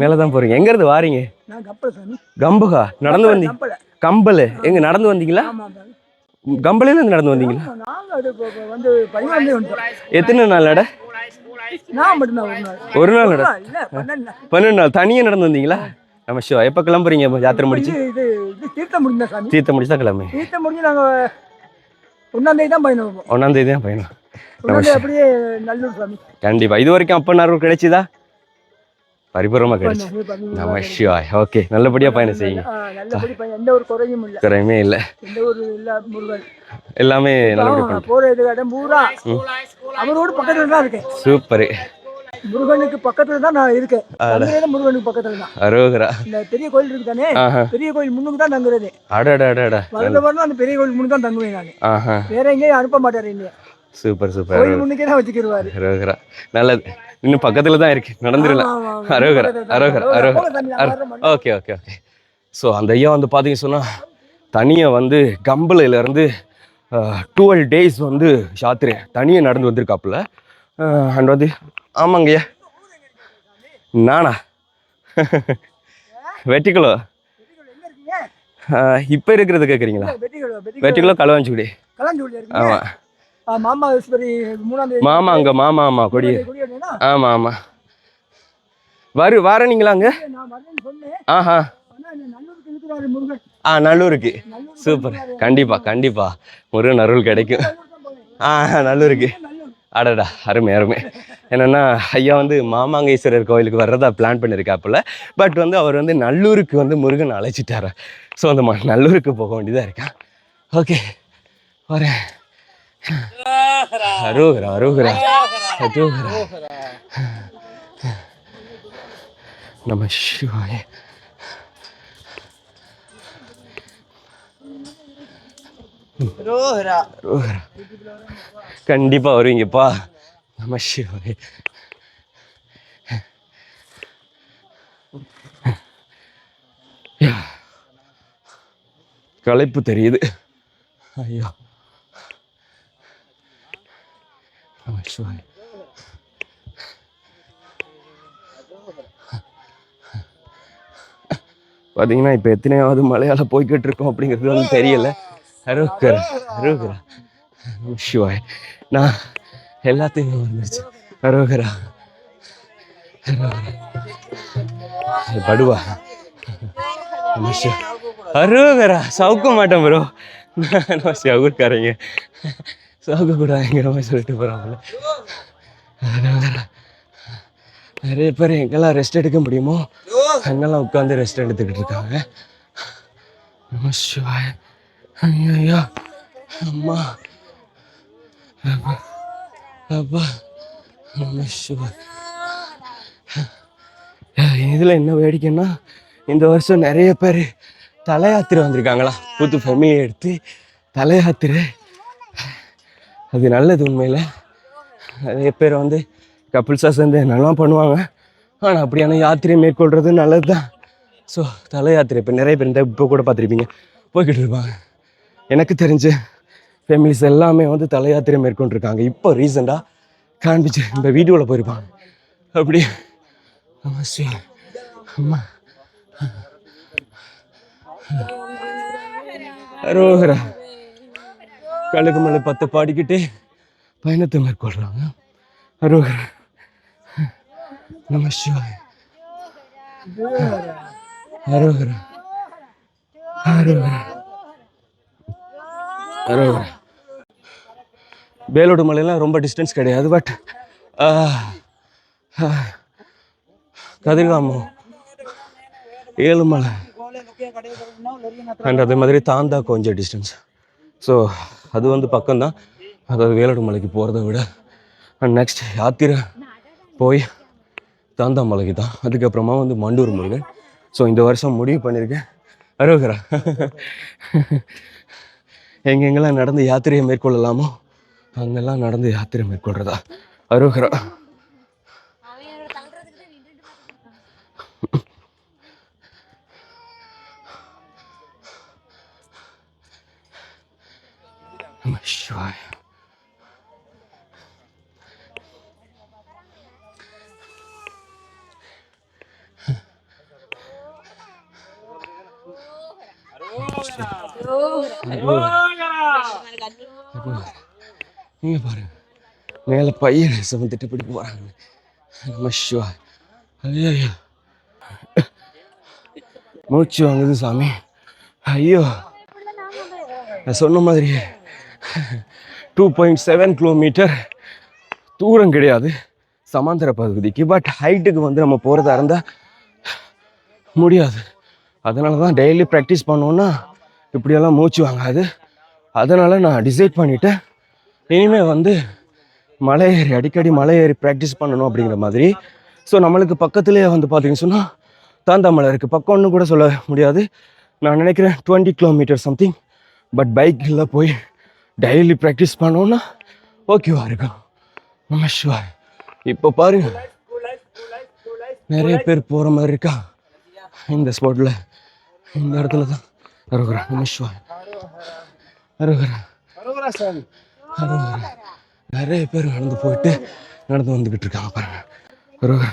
Speaker 1: மேலே தான் போகிறீங்க. எங்கேருந்து வாரீங்க? கம்புகா நடந்து வந்தீங்க? கம்பல் எங்கே நடந்து வந்தீங்களா? கம்பலேருந்து நடந்து வந்தீங்களா? எத்தனை நாள் நட? ஒரு நாள் நட? 12 நாள் தனியாக நடந்து வந்தீங்களா? நம்ம ஷோ எப்போ கிளம்புறீங்க? யாத்திரை முடிச்சு தீர்த்தம் முடிச்சு தான் கிளம்பி. ஒன்றாம் தேதி தான் பயணம். கண்டிப்பா. இது வரைக்கும் அப்பனார் கிடைச்சுதா? பரிபூர்ணமாக கிடைச்சு. நம்ம ஷோ ஓகே, நல்லபடியாக பயணம் செய்யுங்க.
Speaker 2: எந்த ஒரு குறையுமே இல்லை.
Speaker 1: எல்லாமே நல்லபடியாக
Speaker 2: அவரோட பக்கத்துல தான் இருக்கேன்.
Speaker 1: சூப்பர்.
Speaker 2: முருகனுக்கு பக்கத்துல தான் நான் இருக்கேன். முருகனுக்கு பக்கத்துல தான்.
Speaker 1: அரோகரா.
Speaker 2: இந்த பெரிய கோயில் இருக்கு தானே, பெரிய கோயில் முன்னுக்கு தான் தங்குறது. வருடம் அந்த பெரிய கோயில் முன்னுக்கு தான் தங்குவேன் நான். வேற எங்கேயும் அனுப்ப மாட்டாரு இல்லையா?
Speaker 1: Super super.
Speaker 2: கோயில் முன்னுக்கே தான் வச்சுக்கிடுவாரு.
Speaker 1: அரோகரா. நல்லது. இன்னும் பக்கத்துல தான் இருக்கு, நடந்துடலாம். அரோகரா அரோகரா அரோகரா. Okay okay okay. ஸோ அந்த ஐயா வந்து பார்த்தீங்க சொன்னால் தனியாக வந்து கம்பளையிலேருந்து 12 days வந்து யாத்திரை தனியாக நடந்து வந்திருக்காப்புல. அண்ட் வந்து ஆமாங்கய்யா நானா வெட்டிக்குளோ இப்போ இருக்கிறது கேட்குறீங்களா? வெட்டிக்குளோ களவாஞ்சிக்குடி. ஆமாம் மாமா அங்கே மாமா. ஆமாம் கொடி. ஆமாம் ஆமாம். வாரீங்களா அங்கே? ஆஹா. நல்லூருக்கு. சூப்பர். கண்டிப்பா கண்டிப்பா முருகன் அருள் கிடைக்கும். நல்லூருக்கு. அடடா அருமை அருமை. என்னன்னா ஐயா வந்து மாமாங்கேஸ்வரர் கோயிலுக்கு வர்றதா பிளான் பண்ணியிருக்காப்புல. பட் வந்து அவர் வந்து நல்லூருக்கு வந்து முருகன் அழைச்சிட்டாரு. ஸோ அந்த நல்லூருக்கு போக வேண்டியதாக இருக்கா. ஓகே வரேன். அரோகரா அரோகரா அரோகரா. நம்ம சிவாய. கண்டிப்பா வருவீங்கப்பா. நம்ம சிவாய. களைப்பு தெரியுது. ஐயோ நம்ம சிவாய. பார்த்தீங்கன்னா இப்போ எத்தனையாவது மலையாள போய்கிட்டு இருக்கோம் அப்படிங்கிறது வந்து தெரியல. அரோகரா அரோகரா சிவாய். நான் எல்லாத்தையும் வந்துருச்சு. அரோகரா படுவா. அரோகரா சவுக்க மாட்டேன் ப்ரோ. நான் சவுக்காரங்க சவுக்க கூடாதுங்கிற மாதிரி சொல்லிட்டு போகிறாங்கள. அரோகரா. நிறைய பேர் எங்கெல்லாம் ரெஸ்ட் எடுக்க முடியுமோ அங்கெல்லாம் உட்காந்து ரெஸ்ட் எடுத்துக்கிட்டு இருக்காங்க. நம சிவாய. ஐயோ அம்மா அப்பா நம சிவாய. இதில் என்ன வேடிக்கைன்னா இந்த வருஷம் நிறைய பேர் தலை யாத்திரை வந்திருக்காங்களா, புது ஃபேமிலியை எடுத்து தலை யாத்திரை. அது நல்லது உண்மையில். நிறைய பேர் வந்து கப்புள்ஸாக சேர்ந்து என்னெல்லாம் பண்ணுவாங்க. ஆனால் அப்படியான யாத்திரையை மேற்கொள்கிறது நல்லது தான். ஸோ தலை யாத்திரை இப்போ நிறைய பேர் இப்போ கூட பார்த்துருப்பீங்க போய்கிட்டு இருப்பாங்க. எனக்கு தெரிஞ்ச ஃபேமிலிஸ் எல்லாமே வந்து தலை யாத்திரை மேற்கொண்டிருக்காங்க. இப்போ ரீசெண்டாக காண்பிச்சு இந்த வீடியோவில் போயிருப்பாங்க. அப்படி அம்மா அரோகரா கழுகு மலை 10 பாடிக்கிட்டு பயணத்தை மேற்கொள்றாங்க. அரோகரா நம சிவாய அரோகரா அரோகரா அரோகரா. வேலோடு மலையெல்லாம் ரொம்ப டிஸ்டன்ஸ் கிடையாது. பட் கதிர்காமம் ஏழுமலை அண்ட் அதே மாதிரி தாந்தா கொஞ்சம் டிஸ்டன்ஸ். ஸோ அது வந்து பக்கம்தான், அதாவது வேலோடு மலைக்கு போகிறத விட. அண்ட் நெக்ஸ்ட் யாத்திரை போய் தாந்தா மலைக்கு தான். அதுக்கப்புறமா வந்து மண்டூர் முருகன். ஸோ இந்த வருஷம் முடிவு பண்ணியிருக்கேன். அரோகரா எங்கெங்கெல்லாம் நடந்து யாத்திரையை மேற்கொள்ளலாமோ அங்கெல்லாம் நடந்து யாத்திரை மேற்கொள்றதா. அரோகரா. சிவாய நீங்க பாருங்க மேல பையன் சுமந்துட்டு இப்படி போறாங்க. நம்ம சிவாய ஐயோ மூச்சு வாங்குது சாமி. ஐயோ நான் சொன்ன மாதிரி 2.7 கிலோமீட்டர் தூரம் கிடையாது சமாந்தர பகுதிக்கு. பட் ஹைட்டுக்கு வந்து நம்ம போகிறதா இருந்தால் முடியாது. அதனால தான் டெய்லி ப்ராக்டிஸ் பண்ணோன்னா இப்படியெல்லாம் மூச்சு வாங்காது. அதனால் நான் டிசைட் பண்ணிவிட்டேன், இனிமேல் வந்து மலை ஏறி அடிக்கடி மலை ஏறி ப்ராக்டிஸ் பண்ணணும் அப்படிங்கிற மாதிரி. ஸோ நம்மளுக்கு பக்கத்துலேயே வந்து பார்த்தீங்கன்னு சொன்னால் தாந்தா மலை இருக்குது. பக்கம்னு கூட சொல்ல முடியாது, நான் நினைக்கிறேன் 20 கிலோமீட்டர் சம்திங். பட் பைக்கில் போய் டெய்லி ப்ராக்டிஸ் பண்ணோன்னா ஓகேவா இருக்கும். நம்ம ஷுவர். இப்போ பாருங்க நிறைய பேர் போகிற மாதிரி இருக்கா இந்த ஸ்பாட்டில். இந்த இடத்துல தான் அரோகரா. நம்ம ஷுவர் அரோகரா அரோகரா. நிறைய பேர் நடந்து வந்துக்கிட்டு இருக்காங்க பாருங்க. அரோகரா.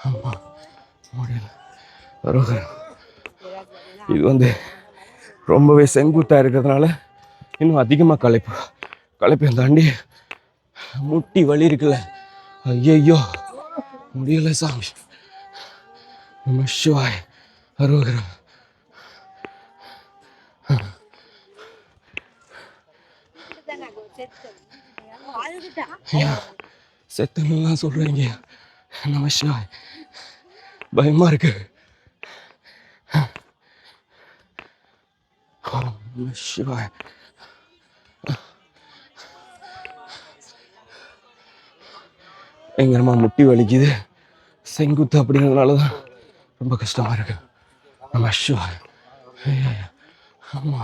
Speaker 1: ஆமாம் முடியல. அரோகரா. இது வந்து ரொம்பவே செங்குத்தாக இருக்கிறதுனால இன்னும் அதிகமாக களைப்பை தாண்டி முட்டி வலி இருக்குல்ல, ஐயோ முடியல சாமி. நம்ம சிவாய் அரோகரா. செத்தனெல்லாம் சொல்றீங்க. நம்ம சிவாய் பயமா இருக்கு. சிவாய் பயங்கரமா முட்டி வலிக்குது. செங்குத்து அப்படிங்கிறதுனால தான் ரொம்ப கஷ்டமா இருக்கு. நம்ம சிவாய் ஆமா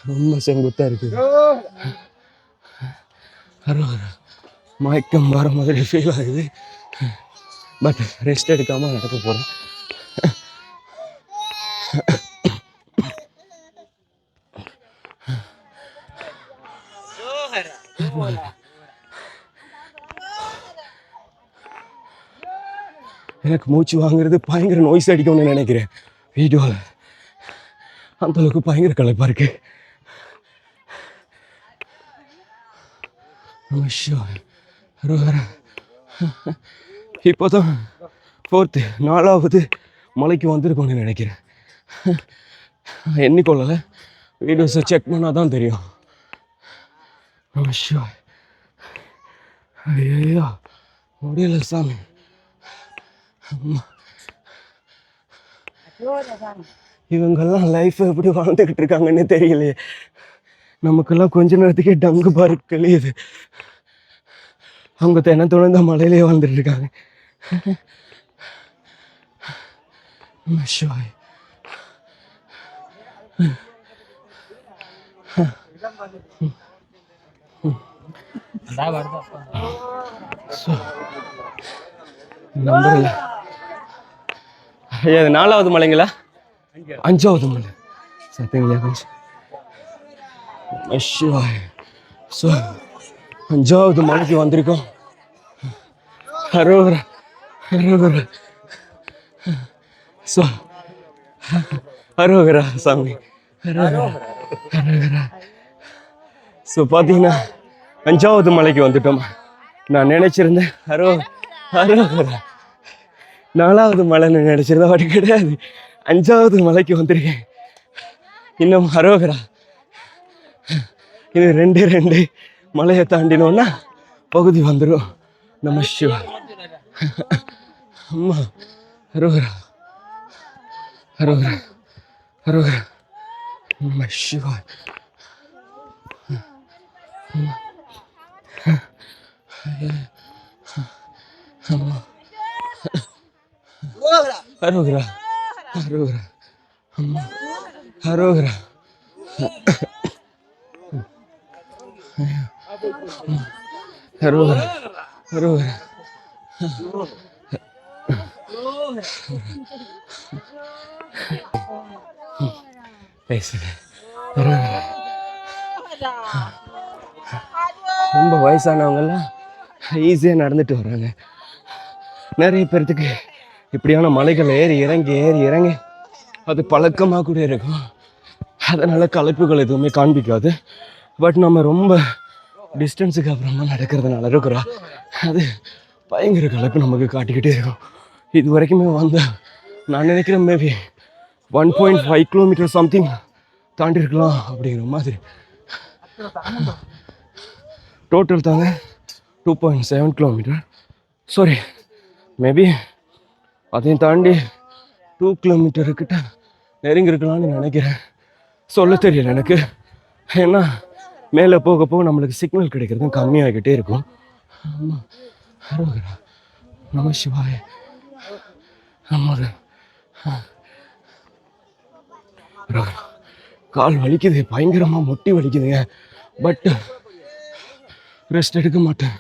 Speaker 1: ரொம்ப செங்குத்தா இருக்கு. மயக்கம் வர மாதிரி ஃபீல் ஆகுது. பட் ரெஸ்ட் எடுக்காம நடக்க போறேன். எனக்கு மூச்சு வாங்குறது பயங்கர நோய்ஸ் அடிக்கும்னு நினைக்கிறேன். வீடியோவில் அந்த அளவுக்கு பயங்கர களைப்பா இருக்கு. இப்போதான் 4வது மலைக்கு வந்திருக்கோன்னு நினைக்கிறேன். எண்ணிக்கொள்ளலை, வீடியோஸை செக் பண்ணால் தான் தெரியும். ஐயோ முடியல சாமி.
Speaker 3: இவங்கெல்லாம் லைஃப் எப்படி வாழ்ந்துக்கிட்டு இருக்காங்கன்னு தெரியலையே. நமக்கெல்லாம் கொஞ்ச நேரத்துக்கே டங்கு பாரு கழியுது. அவங்க தினத்தோட இந்த மலையிலேயே வாழ்ந்துட்டு இருக்காங்க. நம்பர் இல்லை. ஐயா இது 4வது மலைங்களா? 5வது மலை. சத்தியங்களா கொஞ்சம் 5வது மலைக்கு வந்திருக்கோம். அரோகரா அரோகரா அரோகரா சாமி அரோகரா அரோகரா. ஸோ பார்த்தீங்கன்னா 5வது மலைக்கு வந்துட்டோம். நான் நினைச்சிருந்தேன் அரோகரா 4வது மலைன்னு நினைச்சிருந்தா அப்படி கிடையாது. 5வது மலைக்கு வந்திருக்கேன். இன்னும் அரோகரா. இது 2 மலையை தாண்டினோன்னா பகுதி வந்துடும். நம்ம சிவா அம்மா அரோகரா அரோகரா அரோகரா நம்ம சிவா. அம்மா அரோகரா அரோகரா அம்மா அரோகரா அரோகரா அரோகரா. ரொம்ப வயசானவங்கெல்லாம் ஈஸியாக நடந்துட்டு வர்றாங்க. நிறைய பேர்த்துக்கு இப்படியான மலைகள் ஏறி இறங்கி அது பழக்கமாக கூட இருக்கும். அதனால் களைப்புகள் எதுவுமே காண்பிக்காது. பட் நம்ம ரொம்ப டிஸ்டன்ஸுக்கு அப்புறமா நடக்கிறதுனால இருக்கிறோம், அது பயங்கர களைப்பு நமக்கு காட்டிக்கிட்டே இருக்கும். இது வரைக்குமே நான் நினைக்கிறேன் மேபி 1.5 கிலோமீட்டர் சம்திங் தாண்டி இருக்கலாம் அப்படிங்கிற மாதிரி. டோட்டல் தாங்க 2.7 கிலோமீட்டர். சாரி, மேபி அதையும் தாண்டி 2 கிலோமீட்டர் கிட்ட நெருங்கி இருக்கலாம்னு நினைக்கிறேன். சொல்ல தெரியல எனக்கு. ஏன்னா மேலே போக போக நம்மளுக்கு சிக்னல் கிடைக்கிறதும் கம்மியாகிக்கிட்டே இருக்கும். ஆமாம் அரோகரா நம சிவாய. ஆமாங்க அரோகரா. கால் வலிக்குது, பயங்கரமாக முட்டி வலிக்குதுங்க. பட் ரெஸ்ட் எடுக்க மாட்டேன்.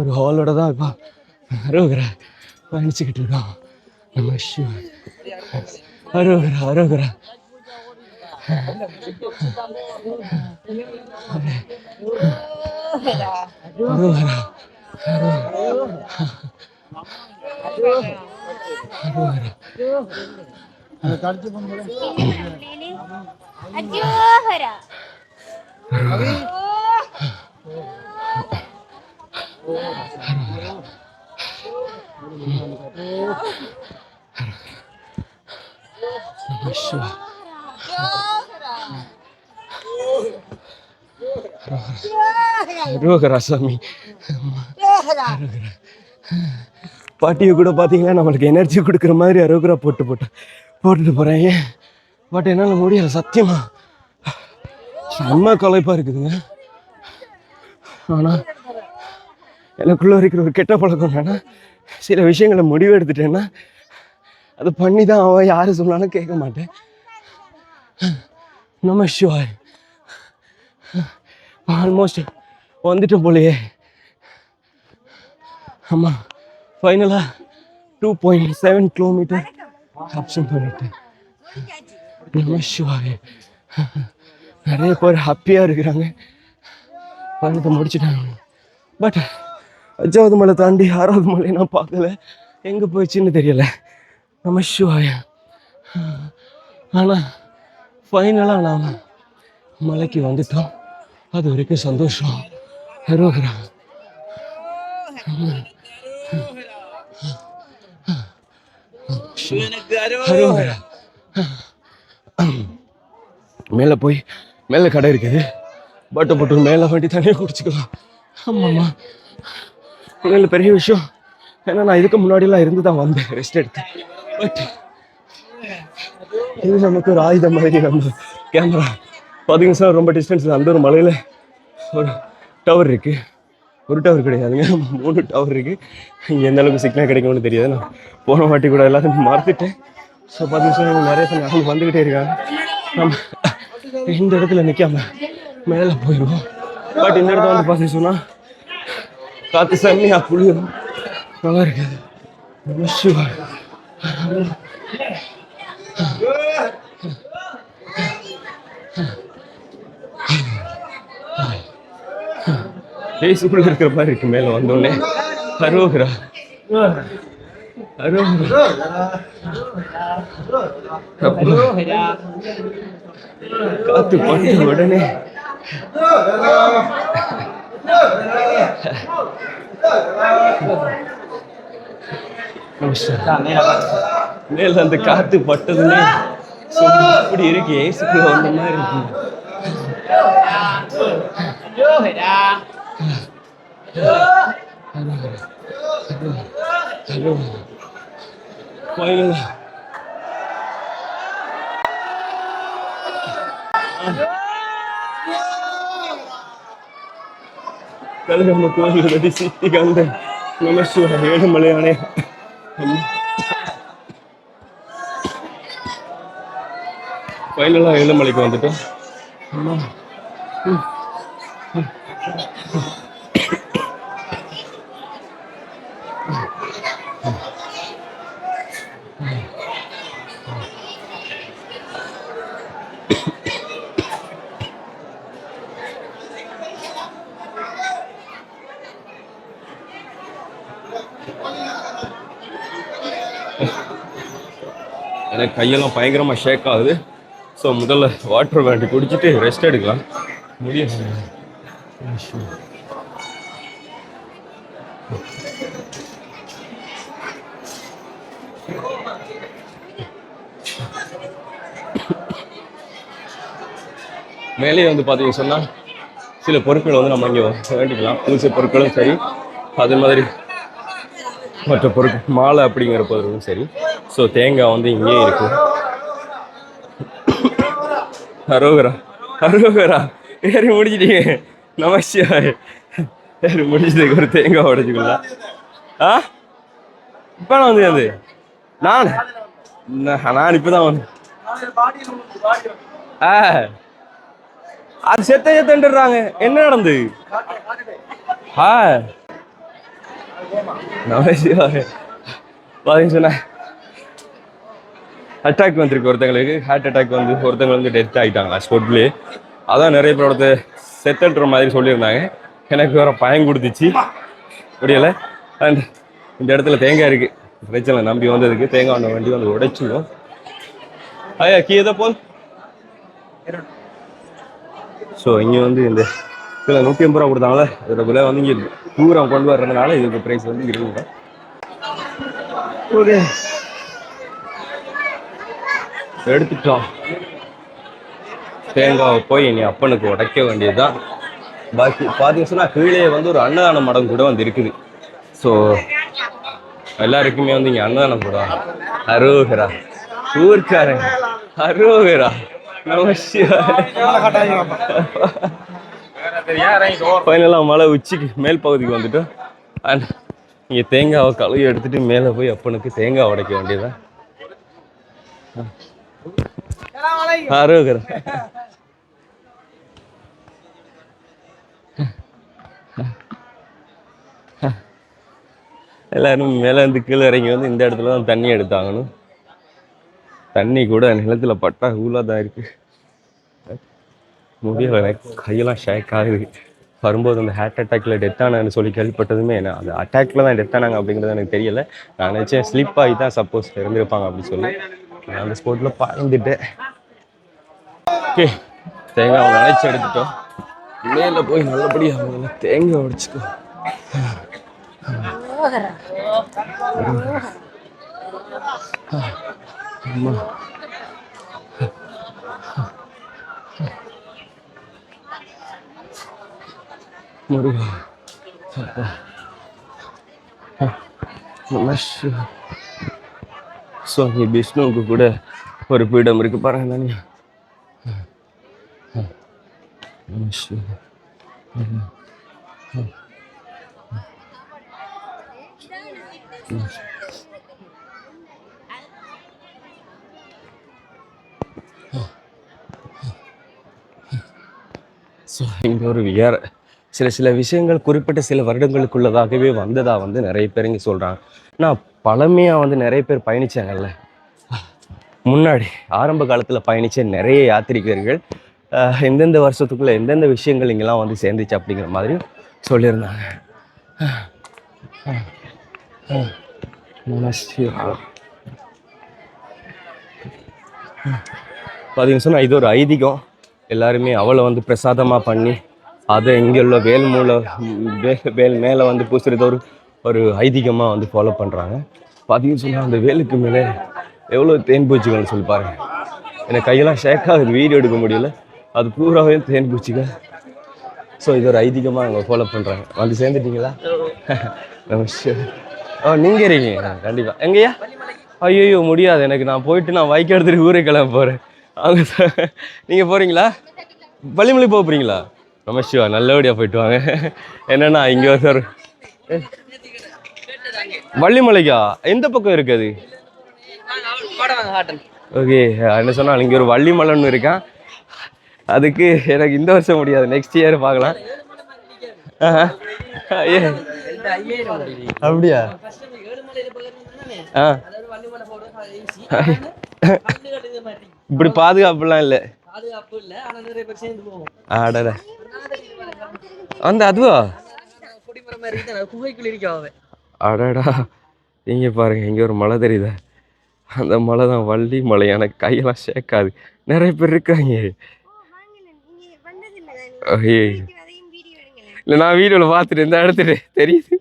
Speaker 3: ஒரு ஹாலோட தான் இப்போ அரோகரா பயணிச்சுக்கிட்டு இருக்கோம். நம சிவாய அரோகரா அரோகரா. அரோகரா அரோகரா சாமி. பாட்டியை கூட பார்த்தீங்கன்னா நம்மளுக்கு எனர்ஜி கொடுக்குற மாதிரி அரோகரா போட்டுட்டு போகிறேன். பட் என்னால் முடியல சத்தியமா. செம்ம களைப்பாக இருக்குதுங்க. ஆனால் எனக்குள்ளே இருக்கிற ஒரு கெட்ட பழக்கம் என்னன்னா, சில விஷயங்களை முடிவு எடுத்துட்டேன்னா அதை பண்ணி தான் அவன் யார் சொன்னாலும் கேட்க மாட்டேன். நம சிவாய். ஆல்மோஸ்ட் வந்துட்டோம் போலையே. ஆமாம், ஃபைனலாக 2.7 கிலோமீட்டர் ஆப்ஷன் பண்ணிட்டேன். நம சிவாய். நிறைய பேர் ஹாப்பியாக இருக்கிறாங்க, பயணத்தை முடிச்சுட்டாங்க. பட் 5வது மலை தாண்டி 6வது மலை நான் பார்க்கல, எங்கே போயிடுச்சுன்னு தெரியல. நம சிவாய. ஆனால் ஃபைனலாக நாம் மலைக்கு வந்துட்டோம். அது வரைக்கும் சந்தோஷம். அரோகரா அரோகரா. மேலே போய் மேலே கடை இருக்குது, பட்டை போட்டு மேலே வண்டி தனியாக குடிச்சிக்கலாம். ஆமாம்மா, மேலே பெரிய விஷயம் ஏன்னா நான் இதுக்கு முன்னாடிலாம் இருந்து தான் வந்தேன் ரெஸ்ட் எடுத்து. பட் இது நமக்கு ஒரு ஆயுதம் மாதிரி. நம்ம கேமரா பார்த்தீங்கன்னா சார் ரொம்ப டிஸ்டன்ஸ். அந்த ஒரு மலையில் ஒரு டவர் இருக்குது. ஒரு டவர் கிடையாதுங்க, 3 டவர் இருக்குது. இங்கே எந்த அளவுக்கு சிக்னல் கிடைக்கும்னு தெரியாது. நான் போன வாட்டி கூட எல்லாத்தையும் மறந்துட்டேன். ஸோ பார்த்தீங்கன்னா சார் நிறைய பேர் நடந்து வந்துக்கிட்டே இருக்காங்க. நம்ம இந்த இடத்துல நிற்காம மேலே போயிடுவோம். பட் இந்த இடத்துல வந்து பார்த்தீங்கன்னா சொன்னால் காற்று செம்மையாக குளிரும், நல்லா இருக்காது. பேசுக்குள்ள இருக்கிற மாதிரி இருக்கு. மேல வந்தோடனே அரோகரா அரோகரா காத்து பட்ட உடனே மேல அந்த காத்து பட்டதுமே இப்படி இருக்கு. ஏசுக்குள்ள வந்த மாதிரி இருக்கு. கலகம்ம கோவில் சித்தி கந்தன் நமசிவாய ஏழுமலையானே. ஃபைனலாக ஏழுமலைக்கு வந்துட்டோம். எனக்கு கையெல்லாம் பயங்கரமாக ஷேக் ஆகுது. ஸோ முதல்ல வாட்டர் வேண்டி குடிச்சிட்டு ரெஸ்ட் எடுக்கலாம். முடியும் மேலேயே வந்து பார்த்தீங்கன்னு சொன்னால் சில பொருட்களை வந்து நம்ம இங்கே வேண்டிக்கலாம். புதுசு பொருட்களும் சரி, அது மாதிரி மற்ற பொருட்கள் மாலை அப்படிங்கிற பொருளும் சரி. ஸோ தேங்காய் வந்து இங்கேயே இருக்கு. அரோகரா அரோகரா ஏறி முடிச்சிட்டீங்க. நமசிவாய் ஏறி முடிச்சதுக்கு ஒரு தேங்காய் உடைச்சிக்கலாம். ஆ இப்போ நான் வந்து அது நான் இப்போ தான் வந்து அது செத்துடுறாங்க. என்ன நடந்து நமசிவாய் பார்த்தீங்கன்னு சொன்னேன். அட்டாக் வந்திருக்கு ஒருத்தங்களுக்கு. ஹார்ட் அட்டாக் வந்து ஒருத்தங்க வந்து டெத் ஆகிட்டாங்களா ஸ்பாட்லேயே. அதான் நிறைய பேரோட செத்துன்ற மாதிரி சொல்லியிருந்தாங்க. எனக்கு வேற பயம் கொடுத்துச்சு, முடியலை. அண்ட் இந்த இடத்துல தேங்காய் இருக்குது, பிரச்சனை நம்பி வந்ததுக்கு. தேங்காய் ஒன்று வண்டி வந்து உடைச்சிடும். ஐயா கீழே போல். ஸோ இங்கே வந்து இந்த இதில் 150 ரூபா கொடுத்தாங்களே, அதோட விலை வந்து இங்கே தூரம் கொண்டு வர்றதுனால இதுக்கு ப்ரைஸ் வந்து 20 ரூபா. ஓகே எடுத்துட்டோம். தேங்காவை போய் இனி அப்பனுக்கு உடைக்க வேண்டியதுதான். பாக்கி பார்த்தீங்கன்னு சொன்னால் கீழே வந்து ஒரு அன்னதான மடம் கூட வந்து இருக்குது. ஸோ எல்லாருக்குமே வந்து இங்கே அன்னதானம் போடுவாங்க. அரோகரா ஊர்க்காரங்க அரோகரா ஃபைனலாக மலை உச்சிக்கு மேல் பகுதிக்கு வந்துட்டோம். அண்ட் இங்கே தேங்காவை கழுவி எடுத்துட்டு மேலே போய் அப்பனுக்கு தேங்காய் உடைக்க வேண்டியதுதான். அரோகரா எல்லாரும் மேலே இருந்து கீழே இறங்கி வந்து இந்த இடத்துல தான் தண்ணி எடுத்தாங்கணும். தண்ணி கூட நிலத்துல பட்டா ஊலாக தான் இருக்கு. முடியலை, எனக்கு கையெல்லாம் ஷேக் ஆகுது. வரும்போது அந்த ஹார்ட் அட்டாக்ல டெத் ஆனான்னு சொல்லி கேள்விப்பட்டதுமே என்ன அது அட்டாக்ல தான் டெத் ஆனாங்க அப்படிங்கிறது எனக்கு தெரியல. நான் நினச்சேன் ஸ்லிப் ஆகி தான் சப்போஸ் இருந்திருப்பாங்க அப்படின்னு சொல்லி நான் அந்த ஸ்பாட்டில் பாய்ந்துட்டேன். ஓகே தேங்காய் நினைச்சு எடுத்துட்டோம். மேலே போய் நல்லபடியாக அவங்க தேங்காய் உடைச்சிக்கோ. அம்மா முருகா சுவாமி விஷ்ணுவுக்கு கூட ஒரு பீடம் இருக்கு பாருங்க தானே. ஸோ இங்கே ஒரு சில விஷயங்கள் குறிப்பிட்ட சில வருடங்களுக்குள்ளதாகவே வந்ததா வந்து நிறைய பேர் இங்கே சொல்கிறாங்க. நான் பழமையாக வந்து நிறைய பேர் பயணித்தாங்கல்ல, முன்னாடி ஆரம்ப காலத்தில் பயணித்த நிறைய யாத்திரிகர்கள் எந்தெந்த வருஷத்துக்குள்ளே எந்தெந்த விஷயங்கள் இங்கெல்லாம் வந்து சேர்ந்துச்சு அப்படிங்கிற மாதிரி சொல்லியிருந்தாங்க. பார்த்தீங்கன்னு சொன்னால் இது ஒரு ஐதீகம். எல்லாருமே அவளை வந்து பிரசாதமாக பண்ணி அதை இங்கே உள்ள வேல் மேலே வந்து பூசுறது ஒரு ஐதீகமாக வந்து ஃபாலோ பண்ணுறாங்க. பார்த்தீங்கன்னு சொன்னால் அந்த வேலுக்கு மேலே எவ்வளோ தேன் பூச்சிகள்னு சொல்லி பாருங்க. எனக்கு கையெல்லாம் ஷேக்காக வீடியோ எடுக்க முடியல, அது பூராவே தேன் பூச்சிகள். ஸோ இது ஒரு ஐதீகமாக அவங்க ஃபாலோ பண்ணுறாங்க. வந்து சேர்ந்துட்டீங்களா? நீங்கள் இருக்கீங்க கண்டிப்பாக. எங்கேயா? ஐயோ முடியாது எனக்கு, நான் போயிட்டு நான் பைக் எடுத்துகிட்டு ஊரே கிளம்ப போகிறேன். அவங்க நீங்கள் போகிறீங்களா? வள்ளிமலை போகிறீங்களா? நம்ம சிவா நல்லபடியாக போயிட்டு வாங்க. என்னென்னா இங்கே ஒரு வள்ளிமலைக்கா எந்த பக்கம் இருக்குது? ஓகே, என்ன சொன்னால் இங்கே ஒரு வள்ளிமலைன்னு இருக்கான். அதுக்கு எனக்கு இந்த வருஷம் முடியாது, நெக்ஸ்ட் இயர் பார்க்கலாம். அப்படியா? இப்படி பாதுகாப்புலாம் இல்லை. அந்த அதுவா அடடா, இங்கே பாருங்க, இங்கே ஒரு மலை தெரியுதா? அந்த மலை தான் வள்ளி மலை. எனக்கு கையெல்லாம் ஷேக்காது, நிறைய பேர் இருக்காங்க. இல்லை, நான் வீடியோவில் பார்த்துட்டு இந்த இடத்துல தெரியுது.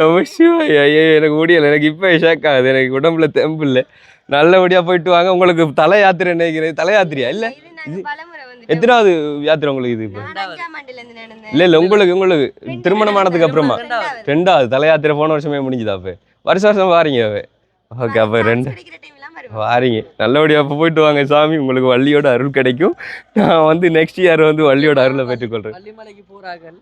Speaker 3: ஐயோ எனக்கு முடியலை, எனக்கு இப்போ ஷேக் ஆகுது, எனக்கு உடம்புல தெம்பு இல்லை. நல்லபடியாக போயிட்டு வாங்க. உங்களுக்கு தலை யாத்திரை நினைக்கிறேன். தலை யாத்திரையா? இல்லை, இது எத்தனாவது யாத்திரை உங்களுக்கு? இது இப்போ இல்லை உங்களுக்கு திருமணமானதுக்கு அப்புறமா 2வது தலை யாத்திரை. போன வருஷமே முடிஞ்சுதா? அப்போ வருஷம் வாரீங்க? ஓகே, அப்போ 2 வாரீங்க. நல்லபடியாக அப்போ போயிட்டு வாங்க சாமி, உங்களுக்கு வள்ளியோட அருள் கிடைக்கும். நான் வந்து நெக்ஸ்ட் இயர் வந்து வள்ளியோட அருளை பெற்றுக்கொள்றேன்.
Speaker 4: வள்ளிமலைக்கு போறார்கள்,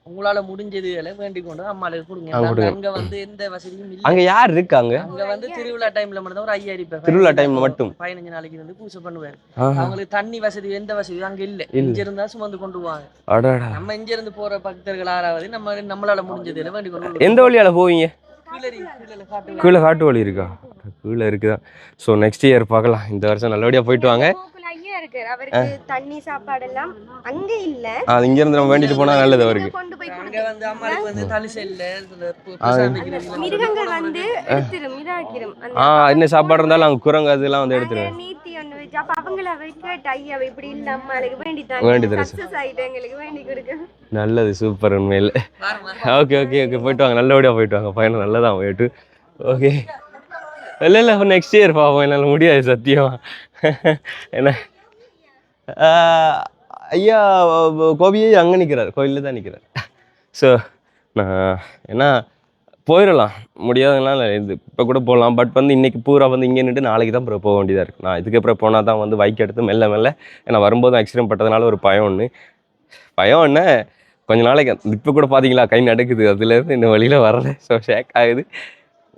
Speaker 4: உங்களால முடிஞ்சது வேண்டிக் கொண்டு அம்மாளுக்கு கொடுங்க. அங்க வந்து எந்த வசதியும் இல்லை.
Speaker 3: அங்க யார் இருக்காங்க?
Speaker 4: அங்க வந்து திருவிழா டைம்ல மட்டும் ஒரு 5000 பேர்,
Speaker 3: திருவிழா டைம்ல மட்டும்
Speaker 4: 15 நாளைக்கு வந்து பூஜை பண்ணுவாங்க. அவங்களுக்கு தண்ணி வசதி எந்த வசதியும் அங்க இல்ல. இங்க இருந்தா சுமந்து கொண்டு போவாங்க. நம்ம இங்க இருந்து போற பக்தர்கள் 6வது நம்மளால முடிஞ்சது வேண்டிக் கொண்டு.
Speaker 3: எந்த வழியால போவீங்க? கீழே காட்டு வழி இருக்கா? கீழே இருக்குதான். ஸோ நெக்ஸ்ட் இயர் பார்க்கலாம். இந்த வருஷம் நல்லபடியா போயிட்டு வாங்க.
Speaker 5: அவருக்கு தண்ணி சாப்பாடு எல்லாம் அங்க இல்ல,
Speaker 3: இங்க இருந்து நம்ம வேண்டிட்டு போனா நல்லது. அவருக்கு
Speaker 4: அங்க வந்து அம்மாளுக்கு வந்து தலிசை இல்ல,
Speaker 5: மிருகங்கள் வந்து எடுத்துரும் இதாக்கிரும்.
Speaker 3: என்ன சாப்பாடு இருந்தாலும் அங்க குரங்கு அதெல்லாம் வந்து எடுத்துரும்.
Speaker 5: நீத்தி ஒன்று வச்சு அப்ப அவங்கள கேட்ட ஐயா இப்படி இல்ல அம்மாளுக்கு வேண்டி சக்சஸ் ஆயிட்டு எங்களுக்கு வேண்டி கொடுக்க.
Speaker 3: நல்லது, சூப்பர். உண்மையில ஓகே ஓகே ஓகே, போயிட்டு வாங்க. நல்லபடியா போயிட்டு வாங்க. பையனும் நல்லதான் போயிட்டு. ஓகே, இல்லை நெக்ஸ்ட் இயர் பார்ப்போம். என்னால் முடியாது சத்தியம். என்ன ஐயா கோபியை அங்கே நிற்கிறார், கோயிலில் தான் நிற்கிறார். ஸோ நான் என்ன போயிடலாம், முடியாததுனால இது இப்போ கூட போகலாம். பட் வந்து இன்றைக்கி பூரா வந்து இங்கே நின்று நாளைக்கு தான் போக வேண்டியதாக இருக்குது. நான் இதுக்கப்புறம் போனால் தான் வந்து பைக் எடுத்து மெல்ல ஏன்னா வரும்போது ஆக்சிடென்ட் பட்டதுனால ஒரு பயம் என்ன கொஞ்ச நாளைக்கு. இப்போ கூட பார்த்தீங்களா கை நடக்குது, அதுலேருந்து இன்னும் வழியில் வரலை. ஸோ ஷேக் ஆகுது.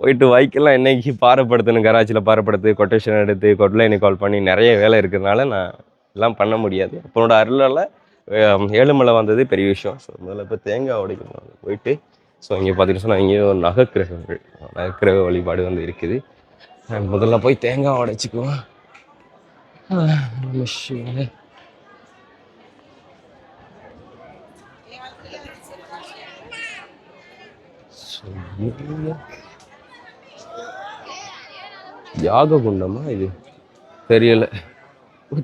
Speaker 3: போயிட்டு பைக்கெல்லாம் என்னைக்கு பாரப்படுத்தணும், கராச்சியில் பாரப்படுத்து, கொட்டேஷன் எடுத்து கொட்லைனை கால் பண்ணி நிறைய வேலை இருக்கிறதுனால நான் எல்லாம் பண்ண முடியாது. அப்போனோட அருளால் ஏழுமலை வந்தது பெரிய விஷயம். ஸோ முதல்ல இப்போ தேங்காய் உடைக்கணும் போயிட்டு. ஸோ இங்கே பார்த்தீங்கன்னா சொன்னால் இங்கே ஒரு நகக்கிரக வழிபாடு வந்து இருக்குது. முதல்ல போய் தேங்காய் உடைச்சிக்குவோம். யாக குண்டமா இது தெரியல.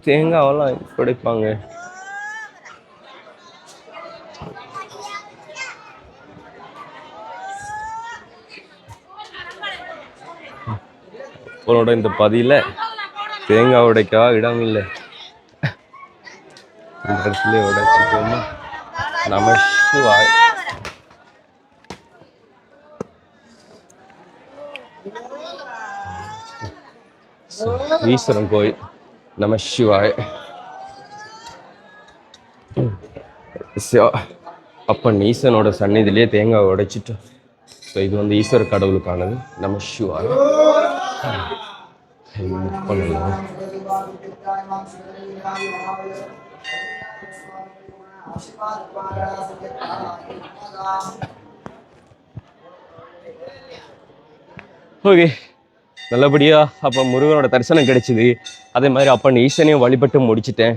Speaker 3: தேங்காவெல்லாம் உடைப்பாங்க. உங்களோட இந்த பதியில் தேங்காய் உடைக்கா இடம் இல்லை. இந்த இடத்துல உடைச்சிக்கோமா. நம சிவாய. ஈஸ்வரன் கோயில். நம சிவாய. அப்பன் ஈசனோட சந்நிதியிலே தேங்காய் உடைச்சிட்டோம். ஸோ இது வந்து ஈஸ்வர கடவுளுக்கானது. நம சிவாய. பண்ணலாம். ஓகே, நல்லபடியா அப்போ முருகனோட தரிசனம் கிடைச்சிது. அதே மாதிரி அப்பன் ஈசனையும் வழிபட்டு முடிச்சிட்டேன்.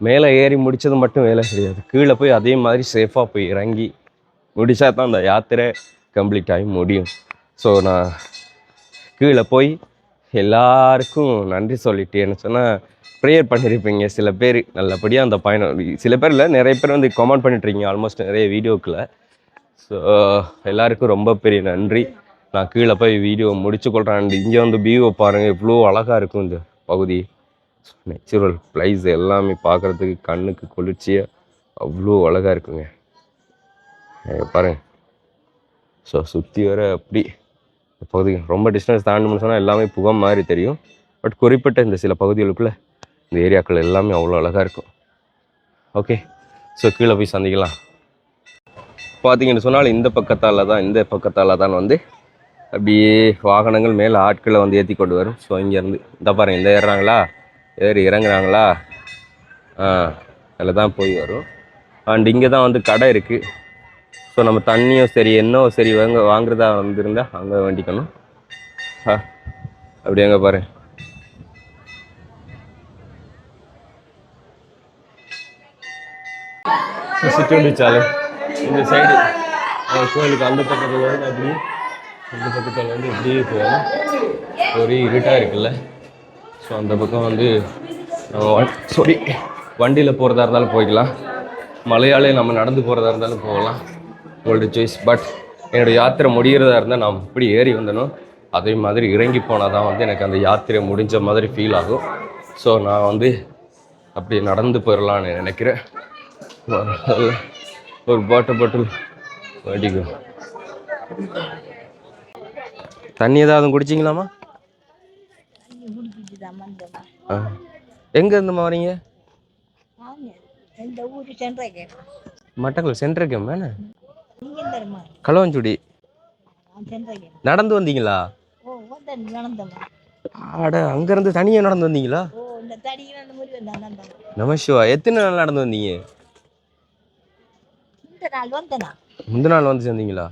Speaker 3: மேலே ஏறி முடிச்சது மட்டும் வேலை கிடையாது, கீழே போய் அதே மாதிரி சேஃபாக போய் இறங்கி முடிச்சா தான் அந்த யாத்திரை கம்ப்ளீட் ஆகி முடியும். ஸோ நான் கீழே போய் எல்லாருக்கும் நன்றி சொல்லிட்டேன்னு சொன்னால் ப்ரேயர் பண்ணியிருப்பீங்க சில பேர். நல்லபடியாக அந்த பயணம், சில பேர் இல்லை நிறைய பேர் வந்து கமெண்ட் பண்ணிட்டுருக்கீங்க ஆல்மோஸ்ட் நிறைய வீடியோக்குள்ள. ஸோ எல்லாருக்கும் ரொம்ப பெரிய நன்றி. நான் கீழே போய் வீடியோ முடிச்சு கொள்கிறேன். இங்கே வந்து வியூவை பாருங்கள், எவ்வளோ அழகாக இருக்கும் இந்த பகுதி. நேச்சுரல் ப்ளைஸ் எல்லாமே பார்க்குறதுக்கு கண்ணுக்கு குளிர்ச்சியாக அவ்வளோ அழகாக இருக்குங்க. பாருங்கள். ஸோ சுற்றி வர அப்படி பகுதி ரொம்ப டிஸ்டன்ஸ் தாண்டணும்னு சொன்னால் எல்லாமே புகம் மாதிரி தெரியும். பட் குறிப்பிட்ட இந்த சில பகுதிகளுக்குள்ளே இந்த ஏரியாக்கள் எல்லாமே அவ்வளோ அழகாக இருக்கும். ஓகே, ஸோ கீழே போய் சந்திக்கலாம். பார்த்தீங்கன்னு சொன்னால் இந்த பக்கத்தால் தான் வந்து அப்படியே வாகனங்கள் மேலே ஆட்களை வந்து ஏற்றி கொண்டு வரும். ஸோ இங்கேருந்து இந்த பாருங்கள், இந்த ஏறுறாங்களா, ஏறி இறங்குறாங்களா, அதில் தான் போய் வரும். அண்ட் இங்கே தான் வந்து கடை இருக்குது. ஸோ நம்ம தண்ணியும் சரி என்னவோ சரி வாங்குறதா வந்துருந்தால் அங்கே வேண்டிக்கணும். அப்படி அங்கே பாரு. சிட்டுண்டி சாலை இந்த சைடு கோயிலுக்கு அந்த பக்கத்தில் வந்து அப்படி இந்த பக்கத்தில் வந்து இப்படியே போகணும். ஒரே இருட்டாக இருக்குல்ல. ஸோ அந்த பக்கம் வந்து வண்டியில் போகிறதா இருந்தாலும் போய்க்கலாம், மலையாளே நம்ம நடந்து போகிறதா இருந்தாலும் போகலாம். Old choice. பட் என்னோடய யாத்திரை முடிகிறதா இருந்தால் நான் இப்படி ஏறி வந்தனும், அதே மாதிரி இறங்கி போனால் தான் வந்து எனக்கு அந்த யாத்திரை முடிஞ்ச மாதிரி ஃபீல் ஆகும். ஸோ நான் வந்து அப்படி நடந்து போயிடலான்னு நினைக்கிறேன். ஒரு பாட்டில் வேண்டிக்கும். தண்ணி ஏதாவது குடிச்சிங்களாமா? எங்க இருந்துமா வரீங்க? மட்டக்களப்பு சென்ட்ரல் கேம் வேணா களவஞ்சுடி. நடந்து வந்தீங்களா? ஆட அங்க இருந்து தனியா நடந்து வந்தீங்களா? நமசிவா. எத்தனை நாள் நடந்து வந்தீங்க? முந்தின நாள் வந்து சேர்ந்தீங்களா?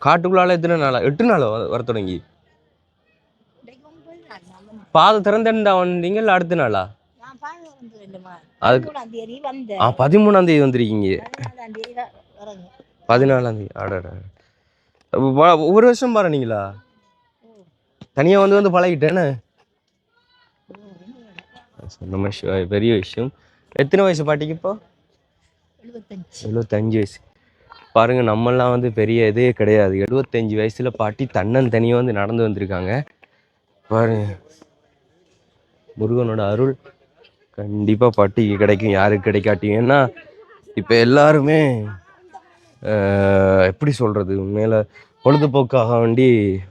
Speaker 3: காட்டுக்குள்ளால எத்தனை நாளா? 8 நாள் வர தொடங்கி. பாதை திறந்தா வந்தீங்க இல்ல அடுத்த நாளா? அதுக்கு 13ஆம் தேதி வந்திருக்கீங்க. 14ஆம் தேதி. ஆடாடா, ஒவ்வொரு வருஷம் பாருங்களா? தனியா வந்து பழகிட்டேன்னு. பெரிய விஷயம். எத்தனை வயசு பாட்டிக்கு இப்போ? 75 வயசு. பாருங்க, நம்மெல்லாம் வந்து பெரிய இதே கிடையாது. 75 வயசுல பாட்டி தனியாக வந்து நடந்து வந்திருக்காங்க. பாருங்க, முருகனோட அருள் கண்டிப்பாக பாட்டிக்கு கிடைக்கும், யாருக்கு கிடைக்காட்டியும். ஏன்னா இப்போ எல்லாருமே எப்படி சொல்கிறது, உண்மையில பொழுதுபோக்காக வேண்டி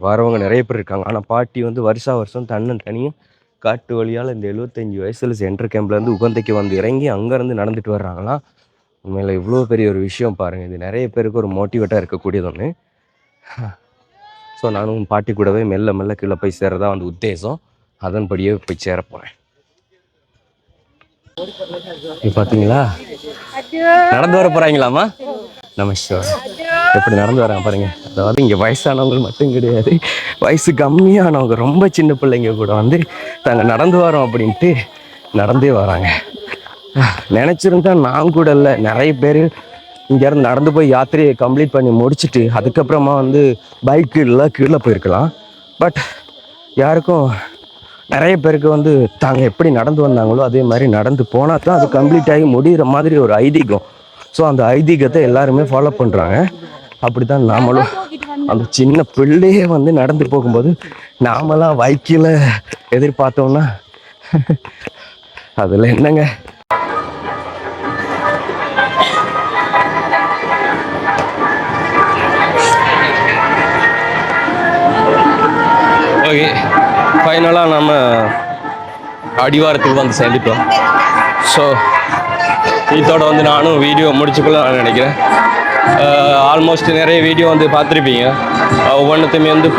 Speaker 3: வரவங்க நிறைய பேர் இருக்காங்க. ஆனால் பாட்டி வந்து வருஷம் தனியும் காட்டு வழியால் இந்த 75 வயசில் சென்ட்ரல் கேம்ப்லேருந்து உகந்தைக்கு வந்து இறங்கி அங்கேருந்து நடந்துட்டு வர்றாங்களாம். உண்மையில் இவ்வளோ பெரிய ஒரு விஷயம் பாருங்கள். இது நிறைய பேருக்கு ஒரு மோட்டிவேட்டாக இருக்கக்கூடியது ஒன்று. ஸோ நானும் பாட்டி கூடவே மெல்ல கீழே போய் சேரதான் வந்து உத்தேசம். அதன்படியே போய் சேரப்போகிறேன். பார்த்தீங்களா, நடந்து வர போகிறாங்களாம்மா? நமஸ்கார். எப்படி நடந்து வராங்க பாருங்க. அதாவது இங்கே வயசானவங்க மட்டும் கிடையாது, வயசு கம்மியானவங்க, ரொம்ப சின்ன பிள்ளைங்க கூட வந்து நாங்கள் நடந்து வரோம் அப்படின்ட்டு நடந்தே வராங்க. நினச்சிருந்தா நான் கூட இல்லை, நிறைய பேர் இங்கேருந்து நடந்து போய் யாத்திரையை கம்ப்ளீட் பண்ணி முடிச்சுட்டு அதுக்கப்புறமா வந்து பைக்கில் கீழே போயிருக்கலாம். பட் யாருக்கும், நிறைய பேருக்கு வந்து தாங்க எப்படி நடந்து வந்தாங்களோ அதே மாதிரி நடந்து போனால் தான் அது கம்ப்ளீட் ஆகி முடிகிற மாதிரி ஒரு ஐதீகம். ஸோ அந்த ஐதீகத்தை எல்லாருமே ஃபாலோ பண்ணுறாங்க. அப்படி தான் நாமளும் அந்த சின்ன பிள்ளையே வந்து நடந்து போகும்போது நாமெல்லாம் வைக்கில் எதிர்பார்த்தோம்னா அதில் என்னங்க. ஓகே, ஃபைனலாக நம்ம அடிவாரத்துக்கு வந்து சேர்ந்துட்டோம். ஸோ இதோட வந்து நானும் வீடியோ முடிச்சுக்கொள்ள நான் நினைக்கிறேன். ஆல்மோஸ்ட் நிறைய வீடியோ வந்து பார்த்துருப்பீங்க. ஒவ்வொன்றுத்தையுமே வந்து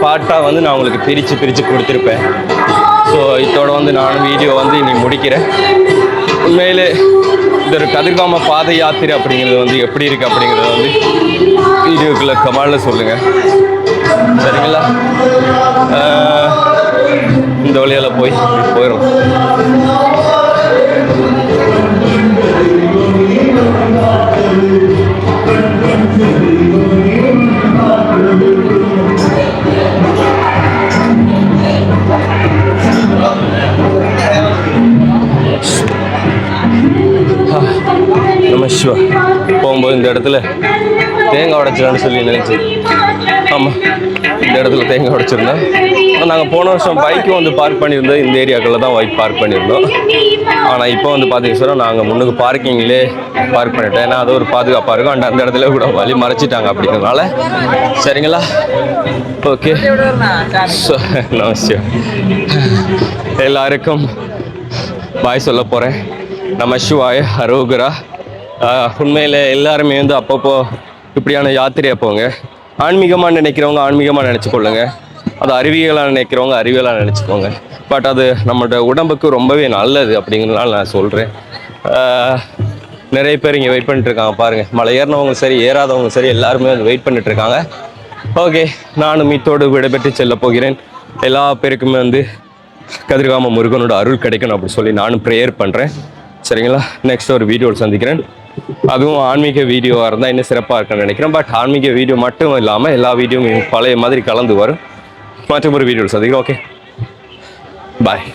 Speaker 3: பாட்டாக வந்து நான் உங்களுக்கு பிரித்து கொடுத்துருப்பேன். ஸோ இதோட வந்து நானும் வீடியோ வந்து இனி முடிக்கிறேன். உண்மையிலே இந்த ஒரு கதிர்காம பாத யாத்திரை அப்படிங்கிறது வந்து எப்படி இருக்குது அப்படிங்கிறத வந்து வீடியோக்குள்ள கமெண்ட்ல சொல்லுங்கள். சரிங்களா? இந்த வழியால் போயிடும். நம்ம சிவா போகும்போது இந்த இடத்துல தேங்காய் உடைச்சிடலான்னு சொல்லி நினைச்சு. ஆமாம், இந்த இடத்துல தேங்காய் உடைச்சிருந்தோம். நாங்கள் போன வருஷம் பைக்கும் வந்து பார்க் பண்ணியிருந்தோம். இந்த ஏரியாக்களில் தான் பைக் பார்க் பண்ணியிருந்தோம். ஆனால் இப்போ வந்து பார்த்தீங்கன்னா சொன்னால் நாங்கள் முன்னுக்கு பார்க்கிங்லே பார்க் பண்ணிட்டோம். ஏன்னா அது ஒரு பாதுகாப்பாக இருக்கும். அந்த இடத்துல கூட வழி மறைச்சிட்டாங்க அப்படிங்கிறதுனால. சரிங்களா? ஓகே. ஸோ நமஸ்கார். எல்லாருக்கும் பாய் சொல்ல போகிறேன். நம்ம சிவாய அரோகரா. உண்மையில் எல்லாருமே வந்து அப்பப்போ இப்படியான யாத்திரையை போங்க. ஆன்மீகமாக நினைக்கிறவங்க ஆன்மீகமாக நினச்சிக்கொள்ளுங்க. அது அறிவியலாக நினைக்கிறவங்க அறிவியலாக நினச்சிக்கோங்க. பட் அது நம்மளோட உடம்புக்கு ரொம்பவே நல்லது அப்படிங்கிறதுனால நான் சொல்கிறேன். நிறைய பேர் இங்கே வெயிட் பண்ணிட்டுருக்காங்க பாருங்கள். மலை ஏறினவங்க சரி ஏறாதவங்க சரி எல்லாருமே வந்து வெயிட் பண்ணிட்டுருக்காங்க. ஓகே, நானும் மீத்தோடு விடைபெற்று செல்ல போகிறேன். எல்லா பேருக்குமே வந்து கதிர்காம முருகனோட அருள் கிடைக்கணும் அப்படி சொல்லி நானும் ப்ரேயர் பண்ணுறேன். சரிங்களா? நெக்ஸ்ட் ஒரு வீடியோவில் சந்திக்கிறேன். அதுவும் ஆன்மீக வீடியோவாக இருந்தால் இன்னும் சிறப்பாக இருக்குன்னு நினைக்கிறேன். பட் ஆன்மீக வீடியோ மட்டும் இல்லாமல் எல்லா வீடியோவும் பழைய மாதிரி கலந்து வரும். மற்றொரு வீடியோவில் சந்திக்கிறேன். ஓகே, பாய்.